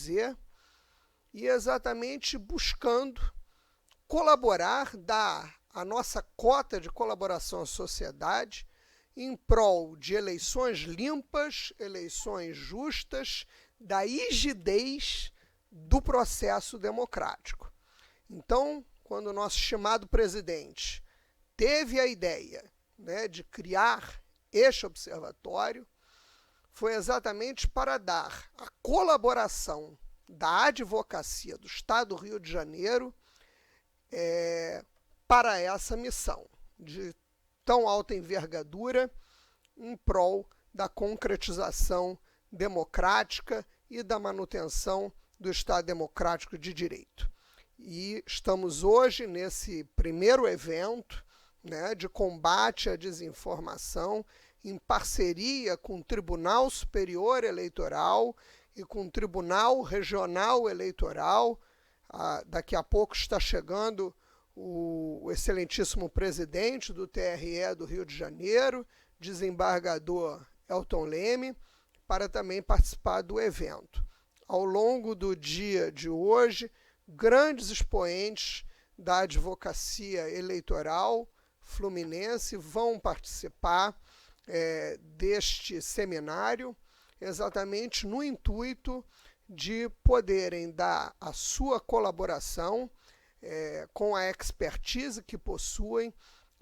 fazer, e exatamente buscando colaborar, dar a nossa cota de colaboração à sociedade em prol de eleições limpas, eleições justas, da rigidez do processo democrático. Então, quando o nosso estimado presidente teve a ideia, né, de criar este observatório, foi exatamente para dar a colaboração da advocacia do Estado do Rio de Janeiro para essa missão de tão alta envergadura em prol da concretização democrática e da manutenção do Estado democrático de direito. E estamos hoje nesse primeiro evento, né, de combate à desinformação, em parceria com o Tribunal Superior Eleitoral e com o Tribunal Regional Eleitoral. Daqui a pouco está chegando o excelentíssimo presidente do TRE do Rio de Janeiro, desembargador Elton Leme, para também participar do evento. Ao longo do dia de hoje, grandes expoentes da advocacia eleitoral fluminense vão participar deste seminário, exatamente no intuito de poderem dar a sua colaboração com a expertise que possuem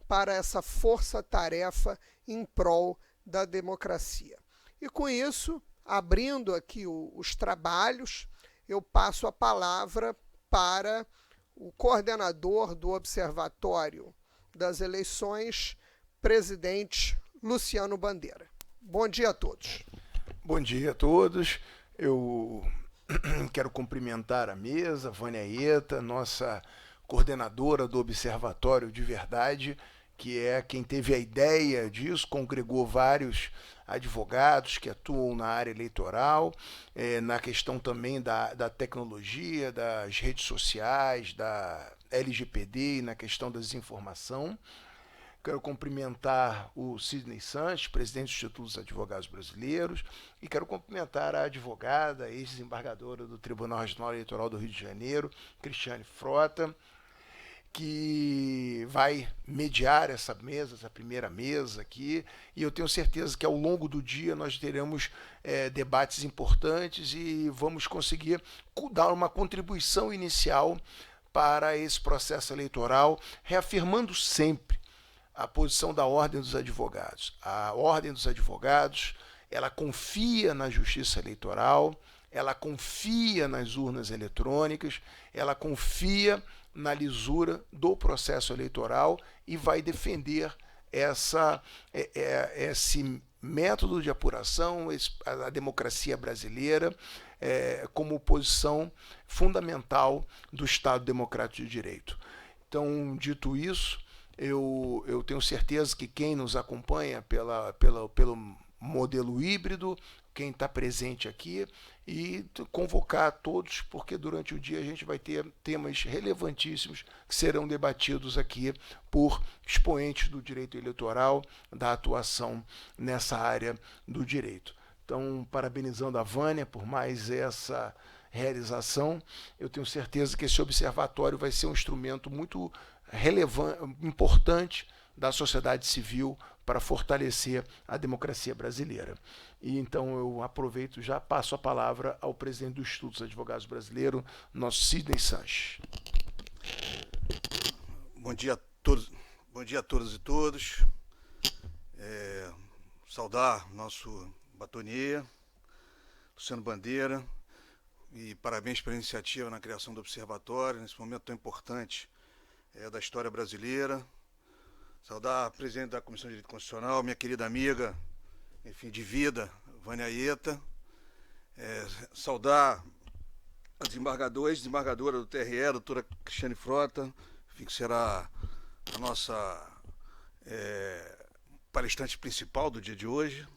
para essa força-tarefa em prol da democracia. E com isso, abrindo aqui os trabalhos, eu passo a palavra para o coordenador do Observatório das Eleições, presidente Luciano Bandeira. Bom dia a todos. Bom dia a todos. Eu quero cumprimentar a mesa, Vânia Ieta, nossa coordenadora do Observatório de Verdade, que é quem teve a ideia disso, congregou vários advogados que atuam na área eleitoral, na questão também da tecnologia, das redes sociais, da LGPD e na questão da desinformação. Quero cumprimentar o Sidney Sanches, presidente do Instituto dos Advogados Brasileiros, e quero cumprimentar a advogada, ex-desembargadora do Tribunal Regional Eleitoral do Rio de Janeiro, Cristiane Frota, que vai mediar essa primeira mesa aqui, e eu tenho certeza que ao longo do dia nós teremos debates importantes e vamos conseguir dar uma contribuição inicial para esse processo eleitoral, reafirmando sempre a posição da Ordem dos Advogados. A Ordem dos Advogados, ela confia na justiça eleitoral, ela confia nas urnas eletrônicas, ela confia na lisura do processo eleitoral e vai defender esse método de apuração, a democracia brasileira, como posição fundamental do Estado Democrático de Direito. Então, dito isso, eu tenho certeza que quem nos acompanha pelo modelo híbrido, quem está presente aqui, e convocar a todos, porque durante o dia a gente vai ter temas relevantíssimos que serão debatidos aqui por expoentes do direito eleitoral, da atuação nessa área do direito. Então, parabenizando a Vânia por mais essa realização, eu tenho certeza que esse observatório vai ser um instrumento muito relevante, importante da sociedade civil para fortalecer a democracia brasileira. E então eu aproveito e já passo a palavra ao presidente do Instituto dos Advogados Brasileiros, nosso Sidney Sanches. Bom dia a todos e todas. Saudar nosso batonier, Luciano Bandeira, e parabéns pela iniciativa na criação do observatório, nesse momento tão importante da história brasileira. Saudar a presidente da Comissão de Direito Constitucional, minha querida amiga, enfim, de vida, Vânia Ieta. Saudar a ex-desembargadora do TRE, a doutora Cristiane Frota, enfim, que será a nossa palestrante principal do dia de hoje.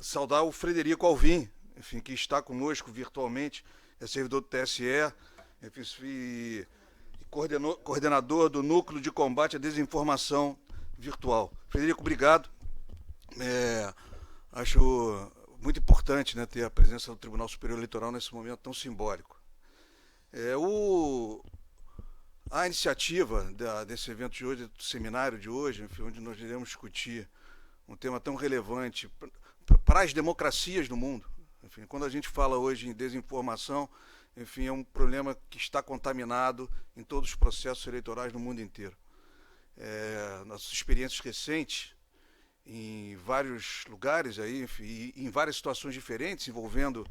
Saudar o Frederico Alvim, enfim, que está conosco virtualmente, é servidor do TSE, enfim, coordenador do Núcleo de Combate à Desinformação Virtual. Frederico, obrigado. Acho muito importante, né, ter a presença do Tribunal Superior Eleitoral nesse momento tão simbólico. A iniciativa desse evento de hoje, do seminário de hoje, enfim, onde nós iremos discutir um tema tão relevante para as democracias do mundo. Enfim, quando a gente fala hoje em desinformação, enfim, é um problema que está contaminado em todos os processos eleitorais no mundo inteiro. Nossas experiências recentes em vários lugares aí, enfim, em várias situações diferentes, envolvendo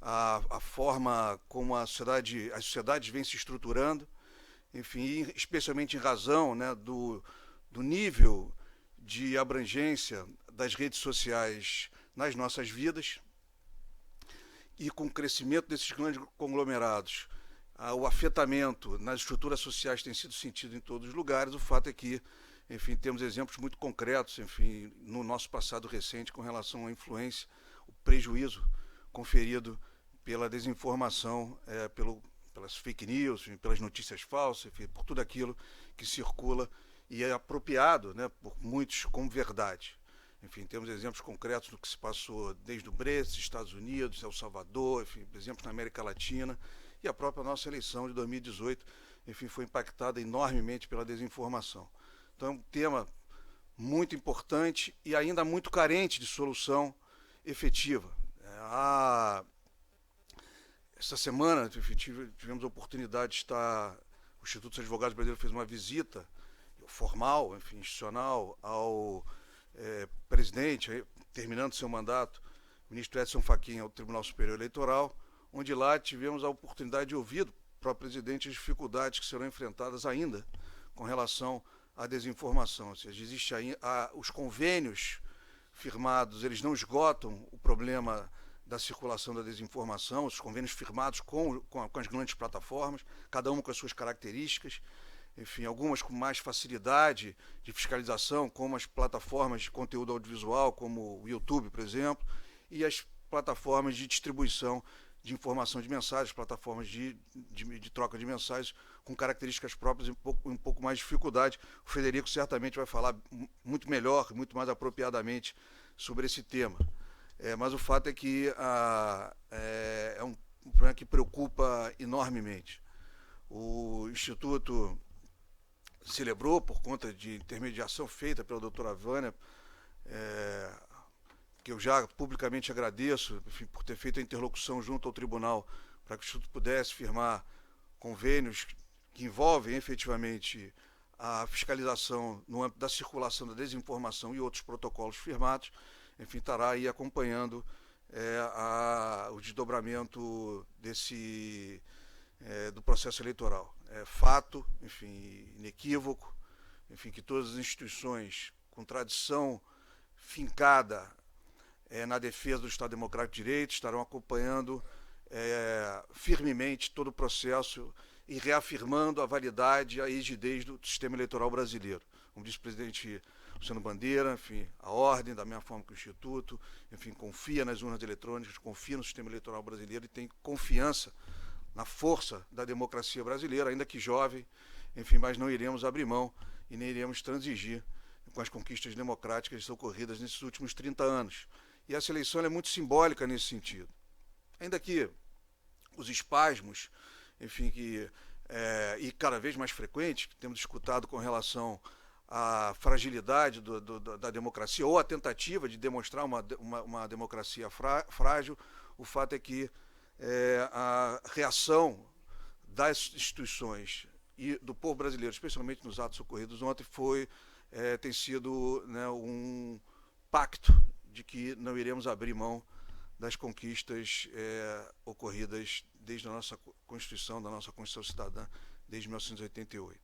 a forma como as sociedades vêm se estruturando, enfim, especialmente em razão, né, do nível de abrangência das redes sociais nas nossas vidas, e com o crescimento desses grandes conglomerados, o afetamento nas estruturas sociais tem sido sentido em todos os lugares. O fato é que, enfim, temos exemplos muito concretos, enfim, no nosso passado recente com relação à influência, o prejuízo conferido pela desinformação, pelas fake news, enfim, pelas notícias falsas, enfim, por tudo aquilo que circula e é apropriado, né, por muitos como verdade. Enfim, temos exemplos concretos do que se passou desde o Brexit, Estados Unidos, El Salvador, enfim, exemplos na América Latina, e a própria nossa eleição de 2018, enfim, foi impactada enormemente pela desinformação. Então é um tema muito importante e ainda muito carente de solução efetiva. Essa semana tivemos a oportunidade de estar, o Instituto dos Advogados Brasileiros fez uma visita formal, enfim, institucional, ao presidente, terminando seu mandato, o ministro Edson Fachin, ao Tribunal Superior Eleitoral, onde lá tivemos a oportunidade de ouvir do próprio presidente as dificuldades que serão enfrentadas ainda com relação à desinformação. Ou seja, existe os convênios firmados, eles não esgotam o problema da circulação da desinformação, os convênios firmados com as grandes plataformas, cada uma com as suas características, enfim, algumas com mais facilidade de fiscalização, como as plataformas de conteúdo audiovisual, como o YouTube, por exemplo, e as plataformas de distribuição de informação de mensagens, plataformas de troca de mensagens com características próprias e um pouco mais de dificuldade. O Frederico certamente vai falar muito melhor, muito mais apropriadamente sobre esse tema. Mas o fato é que é um problema que preocupa enormemente. O Instituto celebrou, por conta de intermediação feita pela doutora Vânia, que eu já publicamente agradeço, enfim, por ter feito a interlocução junto ao tribunal para que o Instituto pudesse firmar convênios que envolvem efetivamente a fiscalização no âmbito da circulação da desinformação e outros protocolos firmados. Enfim, estará aí acompanhando o desdobramento do processo eleitoral. É fato, enfim, inequívoco, enfim, que todas as instituições com tradição fincada na defesa do Estado Democrático de Direito estarão acompanhando firmemente todo o processo e reafirmando a validade e a rigidez do sistema eleitoral brasileiro. Como disse o presidente Luciano Bandeira, enfim, a ordem, da mesma forma que o Instituto, enfim, confia nas urnas eletrônicas, confia no sistema eleitoral brasileiro e tem confiança na força da democracia brasileira, ainda que jovem, enfim, mas não iremos abrir mão e nem iremos transigir com as conquistas democráticas ocorridas nesses últimos 30 anos. E essa eleição é muito simbólica nesse sentido. Ainda que os espasmos, enfim, e cada vez mais frequentes, que temos escutado com relação à fragilidade da democracia, ou a tentativa de demonstrar uma democracia frágil, o fato é que a reação das instituições e do povo brasileiro, especialmente nos atos ocorridos ontem, tem sido, né, um pacto de que não iremos abrir mão das conquistas ocorridas desde a nossa Constituição, da nossa Constituição Cidadã, desde 1988.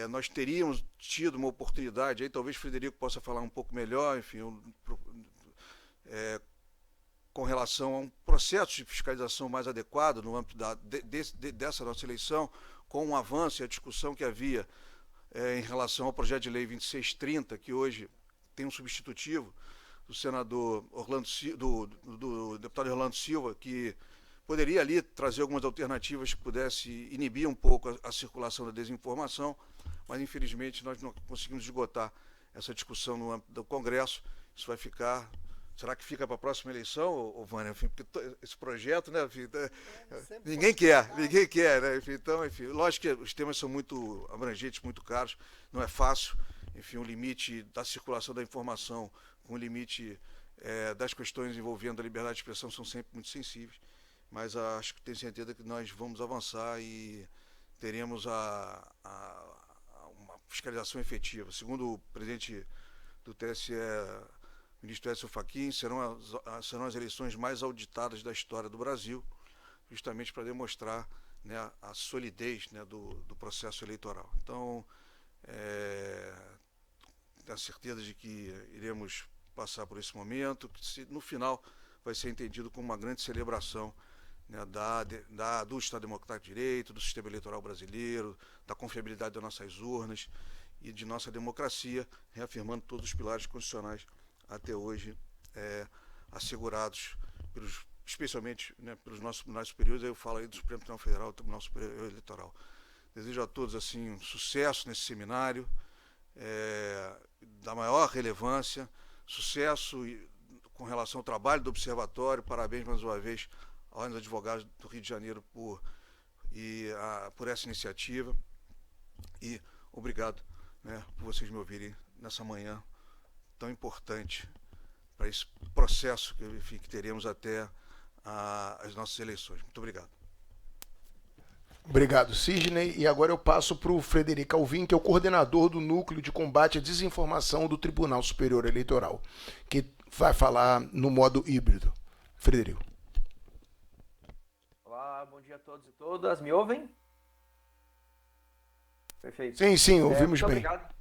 Nós teríamos tido uma oportunidade, aí talvez o Frederico possa falar um pouco melhor, enfim, com relação a um processo de fiscalização mais adequado no âmbito dessa nossa eleição, com o avanço e a discussão que havia em relação ao projeto de lei 2630, que hoje tem um substitutivo do senador do deputado Orlando Silva, que poderia ali trazer algumas alternativas que pudesse inibir um pouco a circulação da desinformação, mas infelizmente nós não conseguimos esgotar essa discussão no âmbito do Congresso. Isso vai ficar Será que fica para a próxima eleição, Vânia? Enfim, esse projeto, né? Enfim, ninguém quer, né? Enfim, lógico que os temas são muito abrangentes, muito caros, não é fácil. Enfim, o limite da circulação da informação com o limite das questões envolvendo a liberdade de expressão são sempre muito sensíveis, mas acho que tenho certeza que nós vamos avançar e teremos uma fiscalização efetiva. Segundo o presidente do TSE, ministro Edson Fachin, serão as eleições mais auditadas da história do Brasil, justamente para demonstrar, né, a solidez, né, do processo eleitoral. Então, tenho certeza de que iremos passar por esse momento, que no final vai ser entendido como uma grande celebração, né, do Estado Democrático de Direito, do sistema eleitoral brasileiro, da confiabilidade das nossas urnas e de nossa democracia, reafirmando todos os pilares constitucionais até hoje assegurados, especialmente, né, pelos nossos tribunais superiores. Eu falo aí do Supremo Tribunal Federal e do Tribunal Superior Eleitoral. Desejo a todos assim um sucesso nesse seminário, da maior relevância, sucesso com relação ao trabalho do Observatório. Parabéns mais uma vez à Ordem dos Advogados do Rio de Janeiro por essa iniciativa, e obrigado, né, por vocês me ouvirem nessa manhã tão importante para esse processo que teremos até as nossas eleições. Muito obrigado. Obrigado, Sidney. E agora eu passo para o Frederico Alvim, que é o coordenador do Núcleo de Combate à Desinformação do Tribunal Superior Eleitoral, que vai falar no modo híbrido. Frederico. Olá, bom dia a todos e todas. Me ouvem? Perfeito. Sim, ouvimos bem. Obrigado.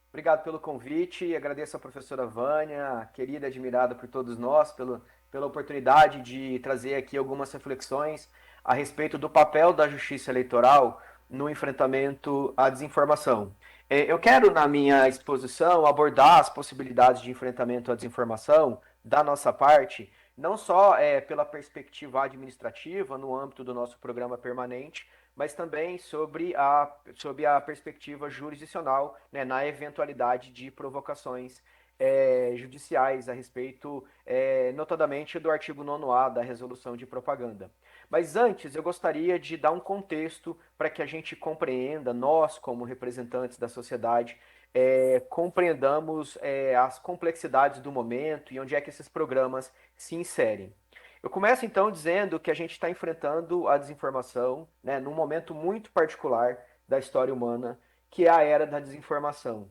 Obrigado pelo convite, agradeço à professora Vânia, querida e admirada por todos nós, pela oportunidade de trazer aqui algumas reflexões a respeito do papel da justiça eleitoral no enfrentamento à desinformação. Eu quero, na minha exposição, abordar as possibilidades de enfrentamento à desinformação da nossa parte, não só pela perspectiva administrativa, no âmbito do nosso programa permanente, mas também sobre a perspectiva jurisdicional, né, na eventualidade de provocações judiciais a respeito, notadamente, do artigo 9º-A da Resolução de Propaganda. Mas antes, eu gostaria de dar um contexto para que a gente compreenda, nós, como representantes da sociedade, compreendamos as complexidades do momento e onde é que esses programas se inserem. Eu começo, então, dizendo que a gente está enfrentando a desinformação, né, num momento muito particular da história humana, que é a era da desinformação,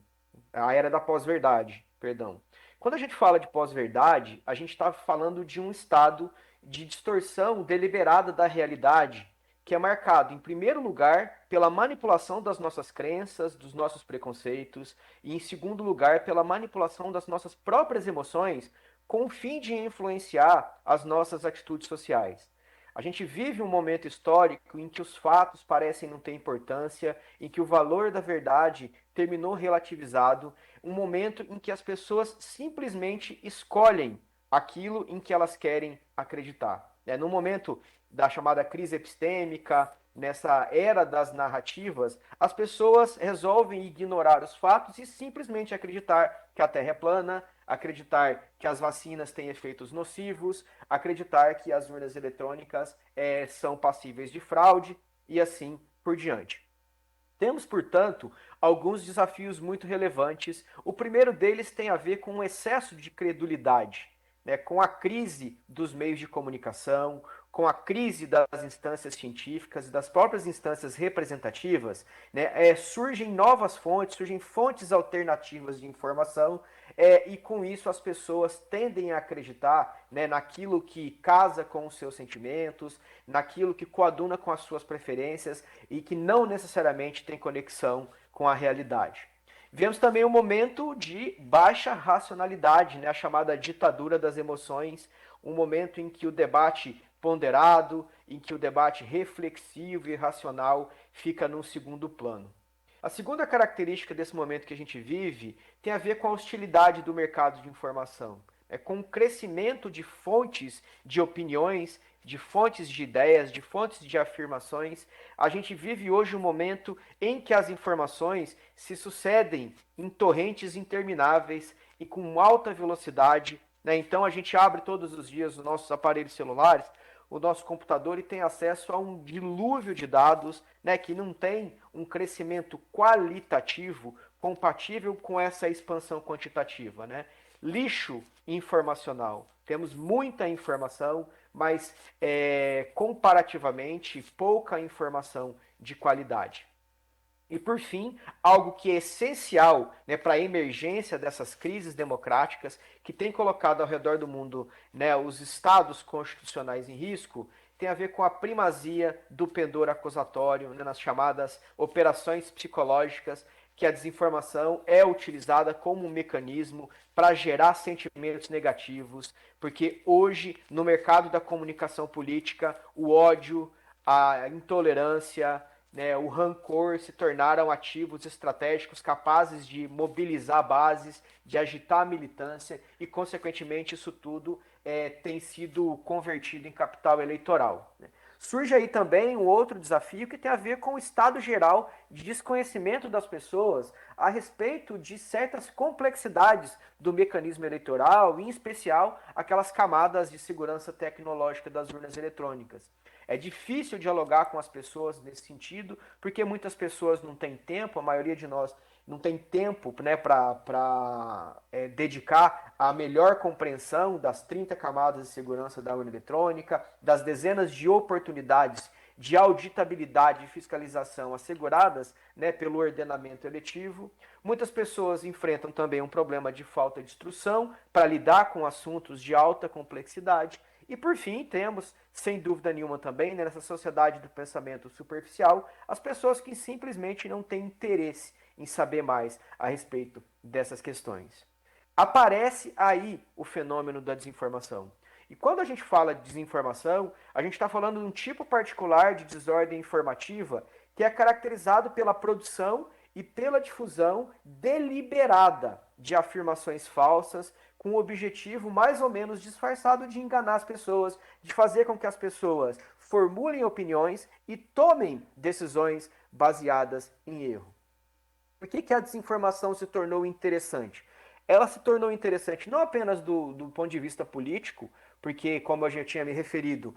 a era da pós-verdade, perdão. Quando a gente fala de pós-verdade, a gente está falando de um estado de distorção deliberada da realidade, que é marcado, em primeiro lugar, pela manipulação das nossas crenças, dos nossos preconceitos, e, em segundo lugar, pela manipulação das nossas próprias emoções, com o fim de influenciar as nossas atitudes sociais. A gente vive um momento histórico em que os fatos parecem não ter importância, em que o valor da verdade terminou relativizado, um momento em que as pessoas simplesmente escolhem aquilo em que elas querem acreditar. No momento da chamada crise epistêmica, nessa era das narrativas, as pessoas resolvem ignorar os fatos e simplesmente acreditar que a Terra é plana, acreditar que as vacinas têm efeitos nocivos, acreditar que as urnas eletrônicas são passíveis de fraude e assim por diante. Temos, portanto, alguns desafios muito relevantes. O primeiro deles tem a ver com o excesso de credulidade, né, com a crise dos meios de comunicação, com a crise das instâncias científicas e das próprias instâncias representativas, né, surgem novas fontes, surgem fontes alternativas de informação, e com isso as pessoas tendem a acreditar, né, naquilo que casa com os seus sentimentos, naquilo que coaduna com as suas preferências e que não necessariamente tem conexão com a realidade. Vemos também um momento de baixa racionalidade, né, a chamada ditadura das emoções, um momento em que o debate ponderado, em que o debate reflexivo e racional fica num segundo plano. A segunda característica desse momento que a gente vive tem a ver com a hostilidade do mercado de informação, com o crescimento de fontes de opiniões, de fontes de ideias, de fontes de afirmações. A gente vive hoje um momento em que as informações se sucedem em torrentes intermináveis, e com alta velocidade, né? Então a gente abre todos os dias os nossos aparelhos celulares, o nosso computador, e tem acesso a um dilúvio de dados, né, que não tem um crescimento qualitativo compatível com essa expansão quantitativa, né? Lixo informacional. Temos muita informação, mas comparativamente pouca informação de qualidade. E, por fim, algo que é essencial, né, para a emergência dessas crises democráticas, que tem colocado ao redor do mundo, né, os estados constitucionais em risco, tem a ver com a primazia do pendor acusatório, né, nas chamadas operações psicológicas, que a desinformação é utilizada como um mecanismo para gerar sentimentos negativos, porque hoje, no mercado da comunicação política, o ódio, a intolerância, né, o rancor se tornaram ativos estratégicos capazes de mobilizar bases, de agitar a militância e, consequentemente, isso tudo tem sido convertido em capital eleitoral, né? Surge aí também um outro desafio que tem a ver com o estado geral de desconhecimento das pessoas a respeito de certas complexidades do mecanismo eleitoral, em especial aquelas camadas de segurança tecnológica das urnas eletrônicas. É difícil dialogar com as pessoas nesse sentido, porque muitas pessoas não têm tempo, a maioria de nós não tem tempo, né, para dedicar a melhor compreensão das 30 camadas de segurança da urna eletrônica, das dezenas de oportunidades de auditabilidade e fiscalização asseguradas, né, pelo ordenamento eletivo. Muitas pessoas enfrentam também um problema de falta de instrução para lidar com assuntos de alta complexidade. E, por fim, temos, sem dúvida nenhuma também, né, nessa sociedade do pensamento superficial, as pessoas que simplesmente não têm interesse em saber mais a respeito dessas questões. Aparece aí o fenômeno da desinformação. E quando a gente fala de desinformação, a gente está falando de um tipo particular de desordem informativa que é caracterizado pela produção e pela difusão deliberada de afirmações falsas, com o objetivo mais ou menos disfarçado de enganar as pessoas, de fazer com que as pessoas formulem opiniões e tomem decisões baseadas em erro. Por que a desinformação se tornou interessante? Ela se tornou interessante não apenas do ponto de vista político, porque, como eu já tinha me referido,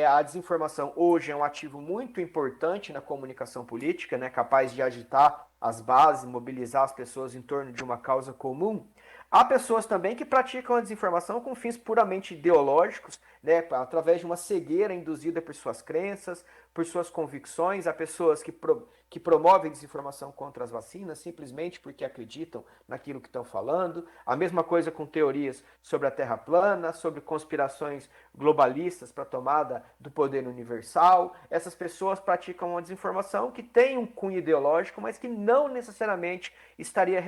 a desinformação hoje é um ativo muito importante na comunicação política, né, capaz de agitar as bases, mobilizar as pessoas em torno de uma causa comum. Há pessoas também que praticam a desinformação com fins puramente ideológicos, né, através de uma cegueira induzida por suas crenças, por suas convicções. Há pessoas que promovem desinformação contra as vacinas simplesmente porque acreditam naquilo que estão falando. A mesma coisa com teorias sobre a Terra plana, sobre conspirações globalistas para a tomada do poder universal. Essas pessoas praticam uma desinformação que tem um cunho ideológico, mas que não necessariamente estaria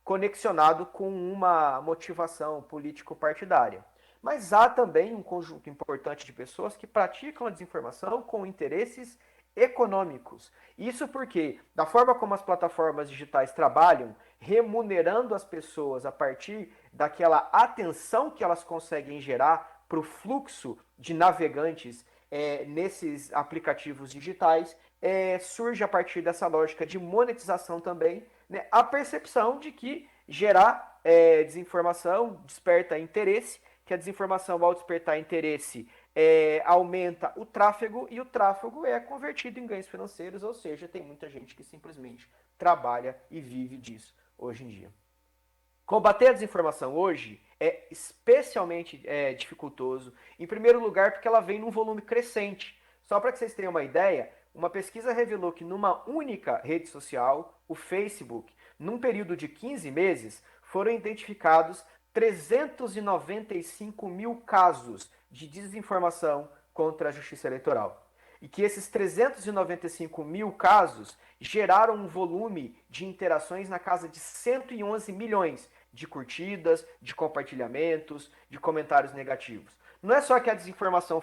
conexionado com uma motivação político-partidária. Mas há também um conjunto importante de pessoas que praticam a desinformação com interesses econômicos. Isso porque, da forma como as plataformas digitais trabalham, remunerando as pessoas a partir daquela atenção que elas conseguem gerar para o fluxo de navegantes nesses aplicativos digitais, surge a partir dessa lógica de monetização também, né, a percepção de que gerar desinformação desperta interesse, que a desinformação, ao despertar interesse, aumenta o tráfego, e o tráfego é convertido em ganhos financeiros, ou seja, tem muita gente que simplesmente trabalha e vive disso hoje em dia. Combater a desinformação hoje é especialmente dificultoso, em primeiro lugar porque ela vem num volume crescente. Só para que vocês tenham uma ideia, uma pesquisa revelou que numa única rede social, o Facebook, num período de 15 meses, foram identificados 395 mil casos de desinformação contra a Justiça Eleitoral. E que esses 395 mil casos geraram um volume de interações na casa de 111 milhões de curtidas, de compartilhamentos, de comentários negativos. Não é só que a desinformação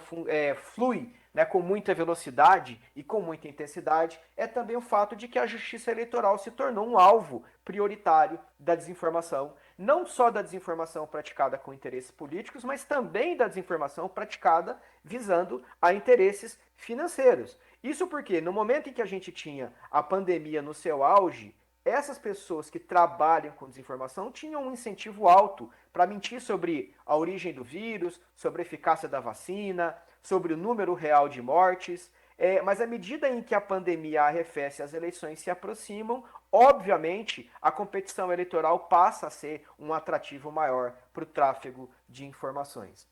flui, né, com muita velocidade e com muita intensidade, é também o fato de que a Justiça Eleitoral se tornou um alvo prioritário da desinformação, não só da desinformação praticada com interesses políticos, mas também da desinformação praticada visando a interesses financeiros. Isso porque no momento em que a gente tinha a pandemia no seu auge, essas pessoas que trabalham com desinformação tinham um incentivo alto para mentir sobre a origem do vírus, sobre a eficácia da vacina, sobre o número real de mortes. Mas à medida em que a pandemia arrefece e as eleições se aproximam, obviamente a competição eleitoral passa a ser um atrativo maior para o tráfego de informações.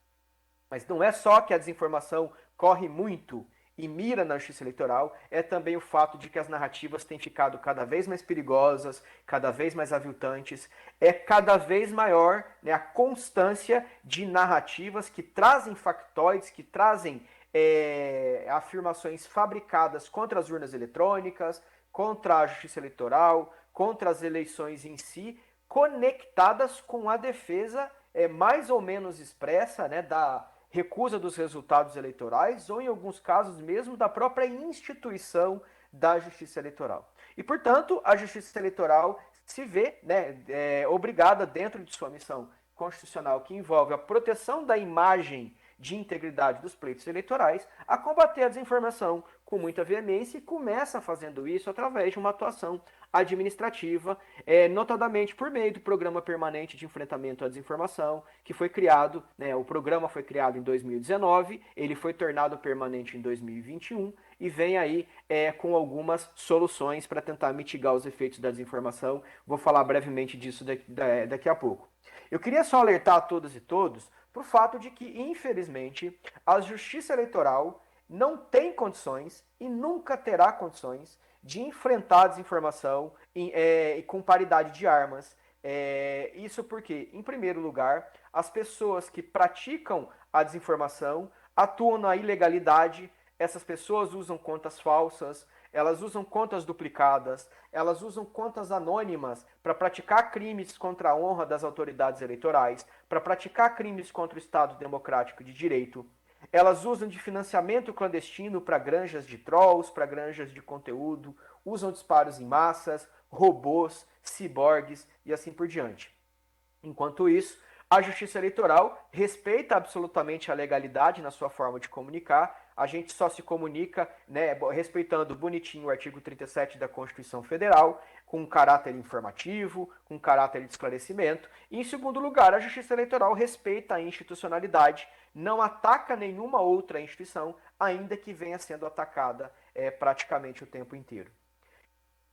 Mas não é só que a desinformação corre muito e mira na justiça eleitoral, é também o fato de que as narrativas têm ficado cada vez mais perigosas, cada vez mais aviltantes, é cada vez maior, né, a constância de narrativas que trazem factoides, que trazem afirmações fabricadas contra as urnas eletrônicas, contra a justiça eleitoral, contra as eleições em si, conectadas com a defesa mais ou menos expressa, né, da recusa dos resultados eleitorais ou, em alguns casos, mesmo da própria instituição da justiça eleitoral. E, portanto, a justiça eleitoral se vê, né, obrigada, dentro de sua missão constitucional, que envolve a proteção da imagem de integridade dos pleitos eleitorais, a combater a desinformação com muita veemência e começa fazendo isso através de uma atuação administrativa, notadamente por meio do Programa Permanente de Enfrentamento à Desinformação, que foi criado, né, o programa foi criado em 2019, ele foi tornado permanente em 2021 e vem aí com algumas soluções para tentar mitigar os efeitos da desinformação. Vou falar brevemente disso daqui a pouco. Eu queria só alertar a todas e todos para o fato de que, infelizmente, a justiça eleitoral não tem condições e nunca terá condições de enfrentar a desinformação com paridade de armas. Isso porque, em primeiro lugar, as pessoas que praticam a desinformação atuam na ilegalidade, essas pessoas usam contas falsas, elas usam contas duplicadas, elas usam contas anônimas para praticar crimes contra a honra das autoridades eleitorais, para praticar crimes contra o Estado Democrático de Direito. Elas usam de financiamento clandestino para granjas de trolls, para granjas de conteúdo, usam disparos em massas, robôs, ciborgues e assim por diante. Enquanto isso, a Justiça Eleitoral respeita absolutamente a legalidade na sua forma de comunicar. A gente só se comunica, né, respeitando bonitinho o artigo 37 da Constituição Federal, com um caráter informativo, com um caráter de esclarecimento. E, em segundo lugar, a Justiça Eleitoral respeita a institucionalidade, não ataca nenhuma outra instituição, ainda que venha sendo atacada praticamente o tempo inteiro.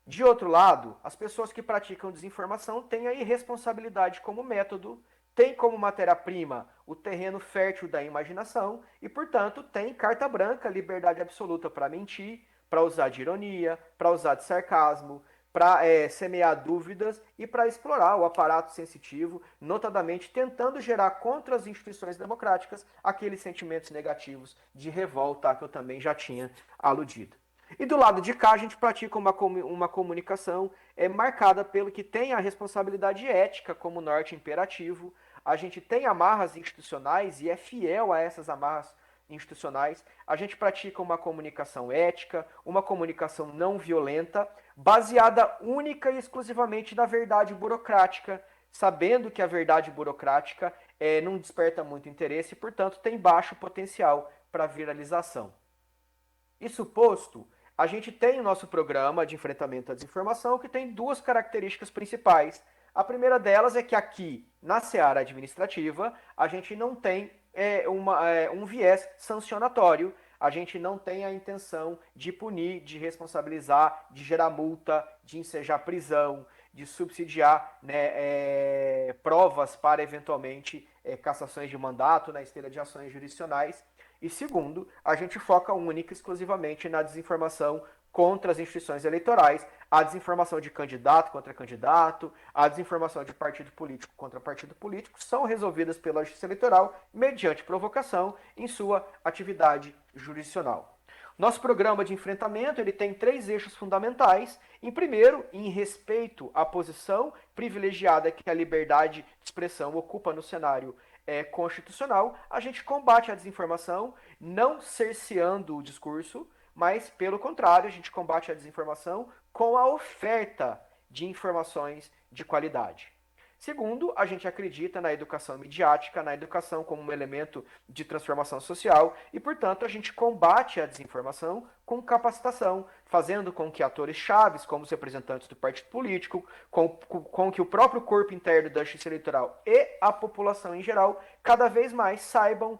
De outro lado, as pessoas que praticam desinformação têm a irresponsabilidade como método, tem como matéria-prima o terreno fértil da imaginação e, portanto, tem carta branca, liberdade absoluta para mentir, para usar de ironia, para usar de sarcasmo, para semear dúvidas e para explorar o aparato sensitivo, notadamente tentando gerar contra as instituições democráticas aqueles sentimentos negativos de revolta que eu também já tinha aludido. E do lado de cá, a gente pratica uma comunicação marcada pelo que tem a responsabilidade ética como norte imperativo. A gente tem amarras institucionais e é fiel a essas amarras institucionais. A gente pratica uma comunicação ética, uma comunicação não violenta, baseada única e exclusivamente na verdade burocrática, sabendo que a verdade burocrática não desperta muito interesse e, portanto, tem baixo potencial para viralização. Isso posto, a gente tem o nosso programa de enfrentamento à desinformação que tem duas características principais. A primeira delas é que aqui, na seara administrativa, a gente não tem um viés sancionatório, a gente não tem a intenção de punir, de responsabilizar, de gerar multa, de ensejar prisão, de subsidiar, né, provas para, eventualmente, cassações de mandato na esteira de ações jurisdicionais. E segundo, a gente foca única e exclusivamente na desinformação contra as instituições eleitorais, a desinformação de candidato contra candidato, a desinformação de partido político contra partido político são resolvidas pela Justiça Eleitoral mediante provocação em sua atividade jurisdicional. Nosso programa de enfrentamento ele tem 3 eixos fundamentais. Em primeiro, em respeito à posição privilegiada que a liberdade de expressão ocupa no cenário constitucional, a gente combate a desinformação, não cerceando o discurso, mas, pelo contrário, a gente combate a desinformação com a oferta de informações de qualidade. Segundo, a gente acredita na educação midiática, na educação como um elemento de transformação social e, portanto, a gente combate a desinformação com capacitação, fazendo com que atores chaves, como os representantes do partido político, com que o próprio corpo interno da justiça eleitoral e a população em geral, cada vez mais saibam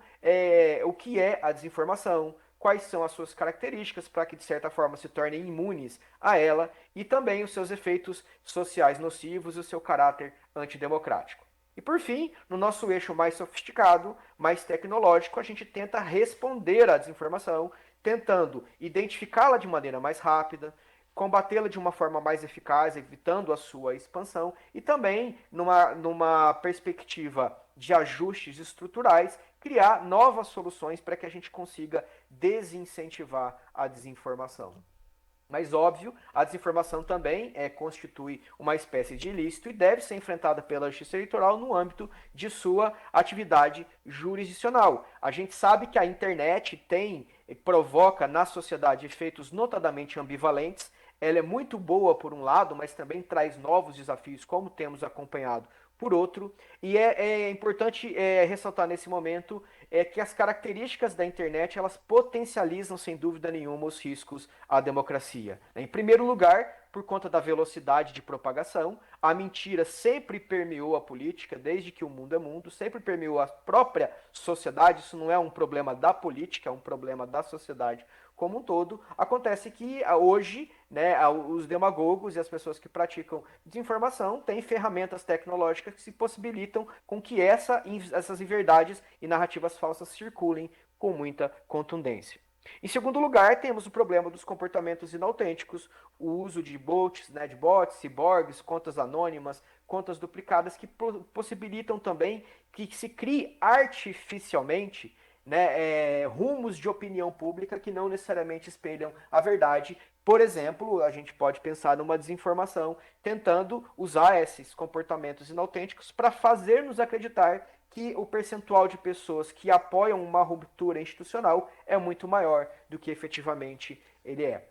o que é a desinformação, quais são as suas características para que, de certa forma, se tornem imunes a ela e também os seus efeitos sociais nocivos e o seu caráter antidemocrático. E, por fim, no nosso eixo mais sofisticado, mais tecnológico, a gente tenta responder à desinformação, tentando identificá-la de maneira mais rápida, combatê-la de uma forma mais eficaz, evitando a sua expansão, e também, numa perspectiva de ajustes estruturais, criar novas soluções para que a gente consiga desincentivar a desinformação. Mas, óbvio, a desinformação também constitui uma espécie de ilícito e deve ser enfrentada pela Justiça Eleitoral no âmbito de sua atividade jurisdicional. A gente sabe que a internet provoca na sociedade efeitos notadamente ambivalentes. Ela é muito boa por um lado, mas também traz novos desafios, como temos acompanhado por outro, e é importante ressaltar nesse momento que as características da internet elas potencializam sem dúvida nenhuma os riscos à democracia. Em primeiro lugar, por conta da velocidade de propagação, a mentira sempre permeou a política, desde que o mundo é mundo, sempre permeou a própria sociedade. Isso não é um problema da política, é um problema da sociedade como um todo. Acontece que hoje, os demagogos e as pessoas que praticam desinformação têm ferramentas tecnológicas que se possibilitam com que essas inverdades e narrativas falsas circulem com muita contundência. Em segundo lugar, temos o problema dos comportamentos inautênticos, o uso de bots, de bots, ciborgues, contas anônimas, contas duplicadas que possibilitam também que se crie artificialmente rumos de opinião pública que não necessariamente espelham a verdade. Por exemplo, a gente pode pensar numa desinformação tentando usar esses comportamentos inautênticos para fazer-nos acreditar que o percentual de pessoas que apoiam uma ruptura institucional é muito maior do que efetivamente ele é.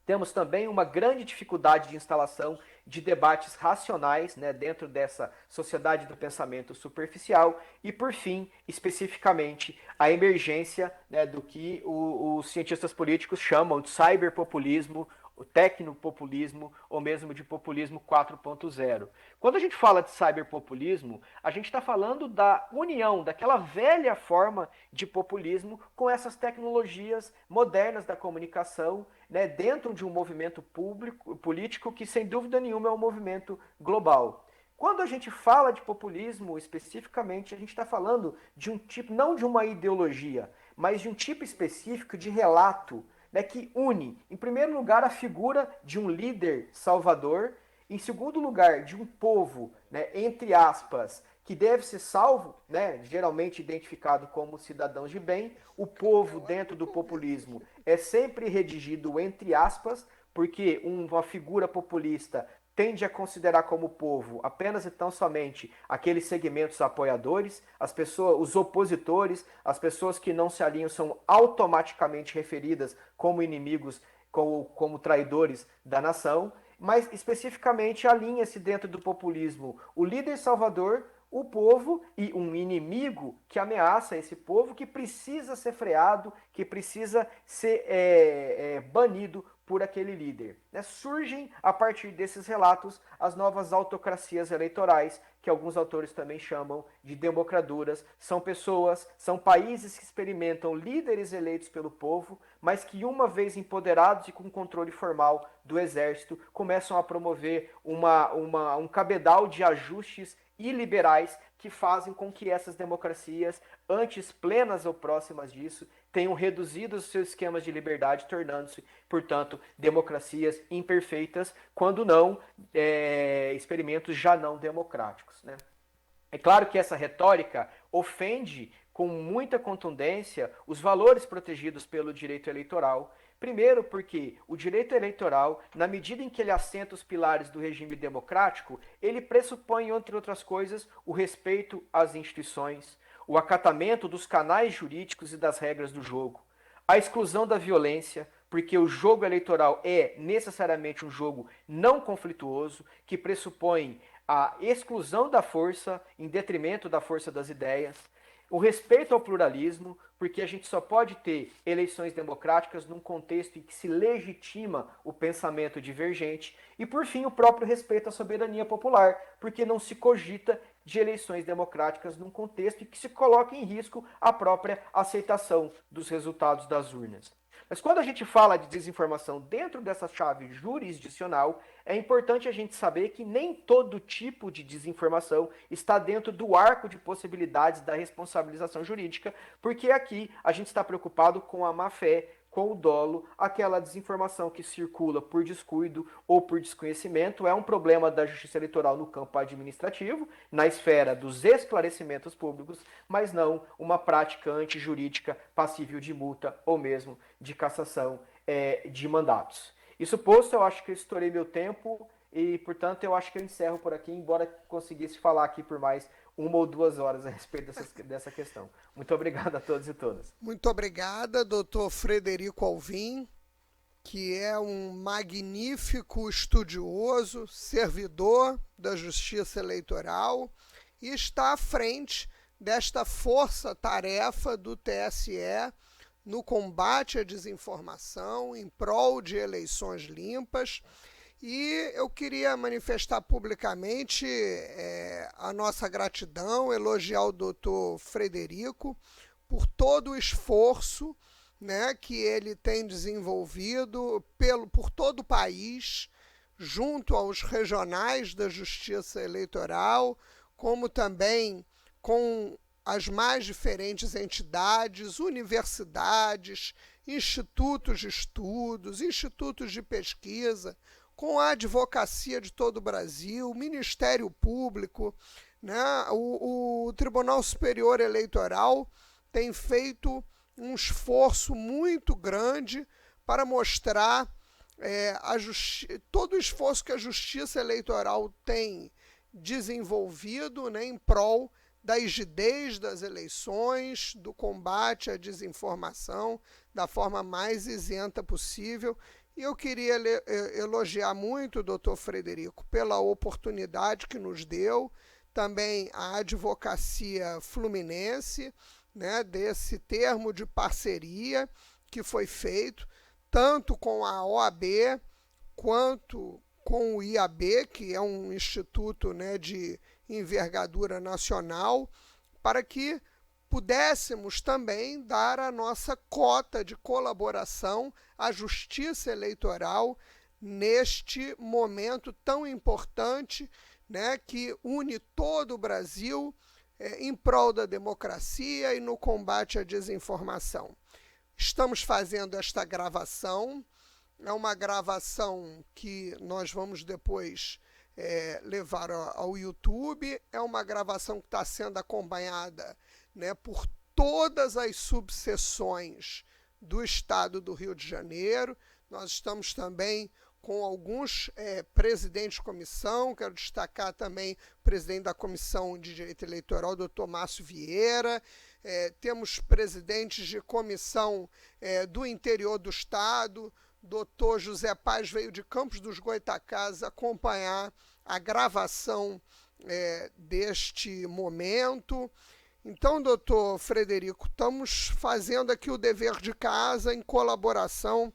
Temos também uma grande dificuldade de instalação de debates racionais dentro dessa sociedade do pensamento superficial e, por fim, especificamente, a emergência do que os cientistas políticos chamam de cyberpopulismo, o tecnopopulismo ou mesmo de populismo 4.0. Quando a gente fala de cyberpopulismo, a gente está falando da união, daquela velha forma de populismo com essas tecnologias modernas da comunicação, dentro de um movimento político que, sem dúvida nenhuma, é um movimento global. Quando a gente fala de populismo, especificamente, a gente está falando de um tipo, não de uma ideologia, mas de um tipo específico de relato, que une, em primeiro lugar, a figura de um líder salvador, em segundo lugar, de um povo, entre aspas, que deve ser salvo, geralmente identificado como cidadãos de bem. O povo, dentro do populismo, é sempre redigido entre aspas, porque uma figura populista tende a considerar como povo apenas e tão somente aqueles segmentos apoiadores, as pessoas, os opositores, as pessoas que não se alinham são automaticamente referidas como inimigos, como traidores da nação, mas especificamente alinha-se dentro do populismo o líder salvador, o povo e um inimigo que ameaça esse povo, que precisa ser freado, que precisa ser banido por aquele líder. Surgem, a partir desses relatos, as novas autocracias eleitorais, que alguns autores também chamam de democraduras. São pessoas, são países que experimentam líderes eleitos pelo povo, mas que, uma vez empoderados e com controle formal do exército, começam a promover um cabedal de ajustes iliberais que fazem com que essas democracias, antes plenas ou próximas disso, tenham reduzido os seus esquemas de liberdade, tornando-se, portanto, democracias imperfeitas, quando não experimentos já não democráticos. É claro que essa retórica ofende com muita contundência os valores protegidos pelo direito eleitoral. Primeiro porque o direito eleitoral, na medida em que ele assenta os pilares do regime democrático, ele pressupõe, entre outras coisas, o respeito às instituições, o acatamento dos canais jurídicos e das regras do jogo, a exclusão da violência, porque o jogo eleitoral é necessariamente um jogo não conflituoso, que pressupõe a exclusão da força em detrimento da força das ideias, o respeito ao pluralismo, porque a gente só pode ter eleições democráticas num contexto em que se legitima o pensamento divergente, e por fim o próprio respeito à soberania popular, porque não se cogita de eleições democráticas num contexto em que se coloca em risco a própria aceitação dos resultados das urnas. Mas quando a gente fala de desinformação dentro dessa chave jurisdicional, é importante a gente saber que nem todo tipo de desinformação está dentro do arco de possibilidades da responsabilização jurídica, porque aqui a gente está preocupado com a má-fé, com o dolo, aquela desinformação que circula por descuido ou por desconhecimento é um problema da justiça eleitoral no campo administrativo, na esfera dos esclarecimentos públicos, mas não uma prática antijurídica passível de multa ou mesmo de cassação de mandatos. Isso posto, eu acho que eu estourei meu tempo e, portanto, eu acho que eu encerro por aqui, embora conseguisse falar aqui por mais 1 ou 2 horas a respeito dessa questão. Muito obrigado a todos e todas. Muito obrigada, doutor Frederico Alvim, que é um magnífico estudioso, servidor da Justiça Eleitoral e está à frente desta força-tarefa do TSE no combate à desinformação, em prol de eleições limpas. E eu queria manifestar publicamente a nossa gratidão, elogiar o doutor Frederico por todo o esforço, né, que ele tem desenvolvido por todo o país, junto aos regionais da Justiça Eleitoral, como também com as mais diferentes entidades, universidades, institutos de estudos, institutos de pesquisa, com a advocacia de todo o Brasil, Ministério Público, né? O Tribunal Superior Eleitoral tem feito um esforço muito grande para mostrar todo o esforço que a Justiça Eleitoral tem desenvolvido, né, em prol da rigidez das eleições, do combate à desinformação, da forma mais isenta possível. E eu queria elogiar muito o doutor Frederico pela oportunidade que nos deu, também a advocacia fluminense, né, desse termo de parceria que foi feito, tanto com a OAB quanto com o IAB, que é um instituto, né, de envergadura nacional, para que pudéssemos também dar a nossa cota de colaboração à Justiça Eleitoral neste momento tão importante, né, que une todo o Brasil em prol da democracia e no combate à desinformação. Estamos fazendo esta gravação, é uma gravação que nós vamos depois levar ao YouTube, é uma gravação que está sendo acompanhada, né, por todas as subseções do Estado do Rio de Janeiro. Nós estamos também com alguns presidentes de comissão, quero destacar também o presidente da Comissão de Direito Eleitoral, doutor Márcio Vieira, temos presidentes de comissão do interior do Estado, doutor José Paz veio de Campos dos Goytacazes acompanhar a gravação deste momento. Então, doutor Frederico, estamos fazendo aqui o dever de casa em colaboração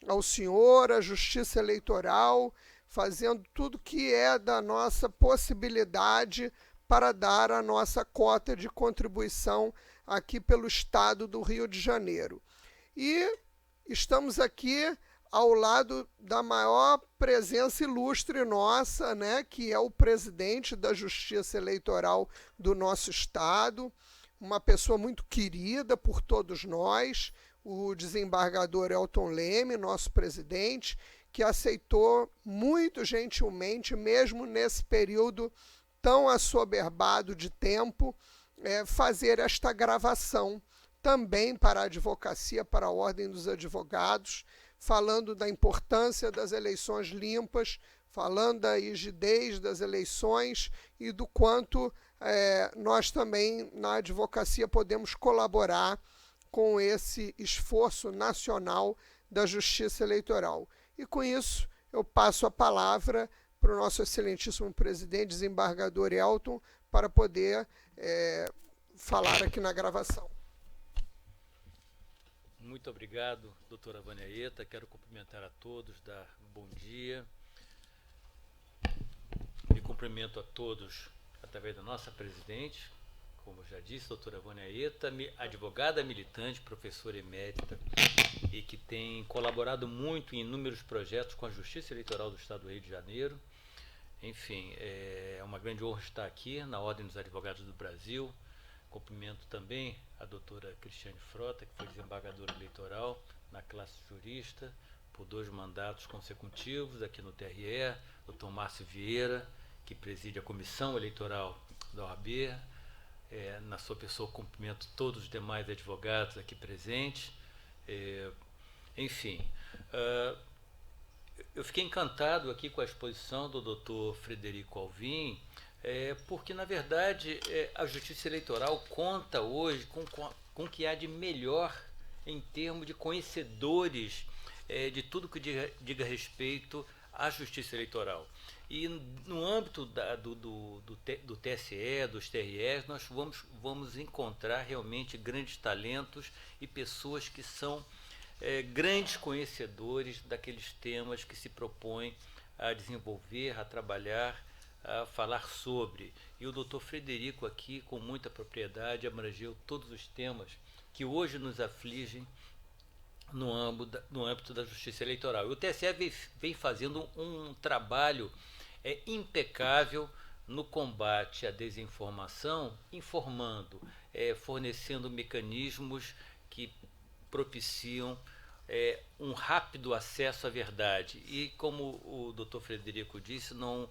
ao senhor, à Justiça Eleitoral, fazendo tudo que é da nossa possibilidade para dar a nossa cota de contribuição aqui pelo Estado do Rio de Janeiro. E estamos aqui ao lado da maior presença ilustre nossa, né, que é o presidente da Justiça Eleitoral do nosso Estado, uma pessoa muito querida por todos nós, o desembargador Elton Leme, nosso presidente, que aceitou muito gentilmente, mesmo nesse período tão assoberbado de tempo, fazer esta gravação também para a advocacia, para a Ordem dos Advogados, falando da importância das eleições limpas, falando da rigidez das eleições e do quanto nós também, na advocacia, podemos colaborar com esse esforço nacional da Justiça Eleitoral. E com isso, eu passo a palavra para o nosso excelentíssimo presidente, desembargador Elton, para poder falar aqui na gravação. Muito obrigado, doutora Vânia. Quero cumprimentar a todos, dar um bom dia. Me cumprimento a todos através da nossa presidente, como já disse, doutora Vânia, advogada militante, professora emérita, e que tem colaborado muito em inúmeros projetos com a Justiça Eleitoral do Estado do Rio de Janeiro. Enfim, é uma grande honra estar aqui na Ordem dos Advogados do Brasil. Cumprimento também a doutora Cristiane Frota, que foi desembargadora eleitoral na classe jurista por 2 mandatos consecutivos aqui no TRE, doutor Márcio Vieira, que preside a Comissão Eleitoral da OAB. Na sua pessoa, cumprimento todos os demais advogados aqui presentes. Enfim, eu fiquei encantado aqui com a exposição do doutor Frederico Alvim, porque, na verdade, a Justiça Eleitoral conta hoje com o que há de melhor em termos de conhecedores de tudo que diga respeito à Justiça Eleitoral. E no âmbito do TSE, dos TREs, nós vamos encontrar realmente grandes talentos e pessoas que são grandes conhecedores daqueles temas que se propõem a desenvolver, a trabalhar, a falar sobre. E o doutor Frederico aqui, com muita propriedade, abrangeu todos os temas que hoje nos afligem no âmbito da Justiça Eleitoral. E o TSE vem fazendo um trabalho impecável no combate à desinformação, informando, fornecendo mecanismos que propiciam um rápido acesso à verdade. E, como o doutor Frederico disse, não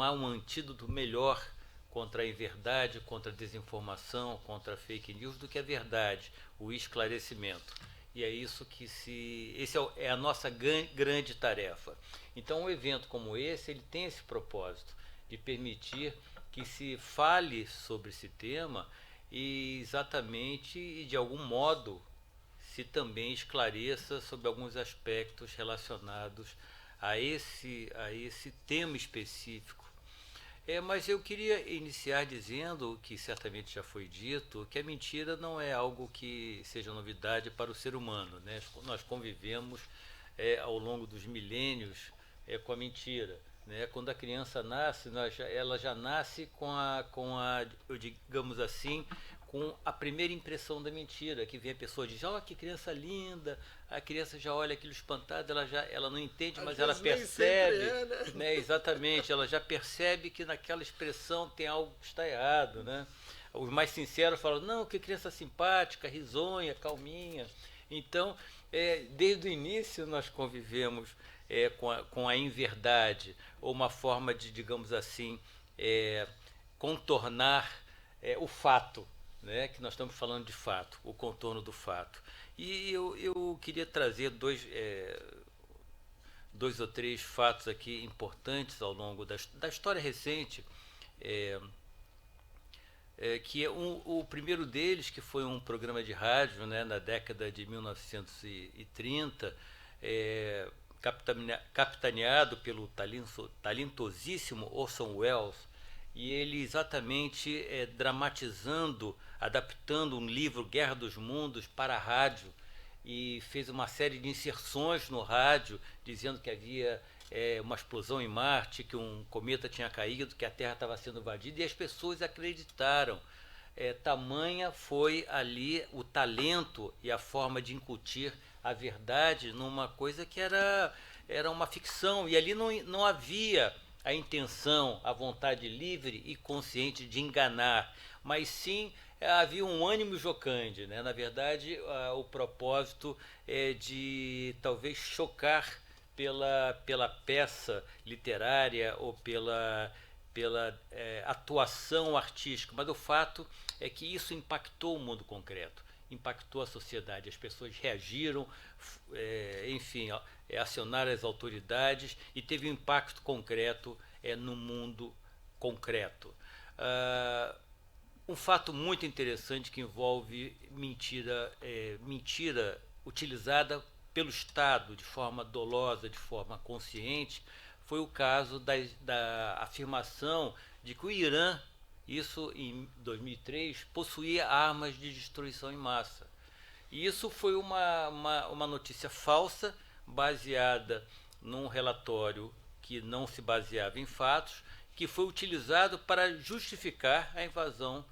há um antídoto melhor contra a inverdade, contra a desinformação, contra a fake news do que a verdade, o esclarecimento. E é isso esse é a nossa grande tarefa. Então, um evento como esse, ele tem esse propósito de permitir que se fale sobre esse tema e exatamente e de algum modo se também esclareça sobre alguns aspectos relacionados a esse tema específico. Mas eu queria iniciar dizendo, que certamente já foi dito, que a mentira não é algo que seja novidade para o ser humano, né? Nós convivemos ao longo dos milênios com a mentira, né? Quando a criança nasce, ela já nasce digamos assim, com a primeira impressão da mentira, que vem a pessoa e diz, que criança linda, a criança já olha aquilo espantado, ela não entende, mas ela percebe, né? Exatamente, ela já percebe que naquela expressão tem algo que está errado, né? Os mais sinceros falam, não, que criança simpática, risonha, calminha. Então, desde o início nós convivemos com a inverdade, ou uma forma de, digamos assim, contornar o fato, né, que nós estamos falando de fato, o contorno do fato. E eu queria trazer dois ou três fatos aqui importantes ao longo da história recente, que o primeiro deles, que foi um programa de rádio, né, na década de 1930, capitaneado pelo talentosíssimo Orson Welles, e ele exatamente dramatizando, adaptando um livro, Guerra dos Mundos, para a rádio, e fez uma série de inserções no rádio, dizendo que havia uma explosão em Marte, que um cometa tinha caído, que a Terra estava sendo invadida, e as pessoas acreditaram. Tamanha foi ali o talento e a forma de incutir a verdade numa coisa que era uma ficção, e ali não havia a intenção, a vontade livre e consciente de enganar, mas sim havia um ânimo jocande, né? Na verdade, o propósito é de talvez chocar pela peça literária ou pela atuação artística, mas o fato é que isso impactou o mundo concreto, impactou a sociedade, as pessoas reagiram, enfim, acionaram as autoridades e teve um impacto concreto no mundo concreto. Um fato muito interessante que envolve mentira utilizada pelo Estado de forma dolosa, de forma consciente, foi o caso da afirmação de que o Irã, isso em 2003, possuía armas de destruição em massa. E isso foi uma notícia falsa, baseada num relatório que não se baseava em fatos, que foi utilizado para justificar a invasão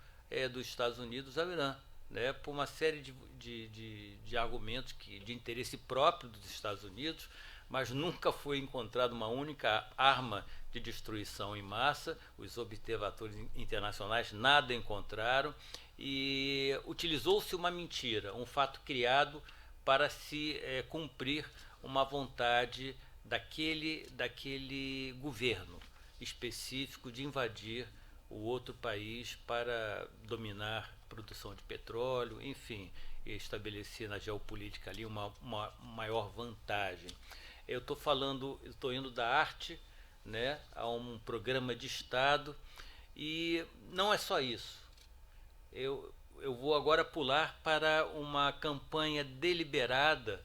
dos Estados Unidos ao Irã, né, por uma série de argumentos de interesse próprio dos Estados Unidos, mas nunca foi encontrada uma única arma de destruição em massa. Os observadores internacionais nada encontraram, e utilizou-se uma mentira, um fato criado para se cumprir uma vontade daquele governo específico de invadir o outro país para dominar a produção de petróleo, enfim, estabelecer na geopolítica ali uma maior vantagem. Eu estou indo da arte, né, a um programa de Estado, e não é só isso. Eu vou agora pular para uma campanha deliberada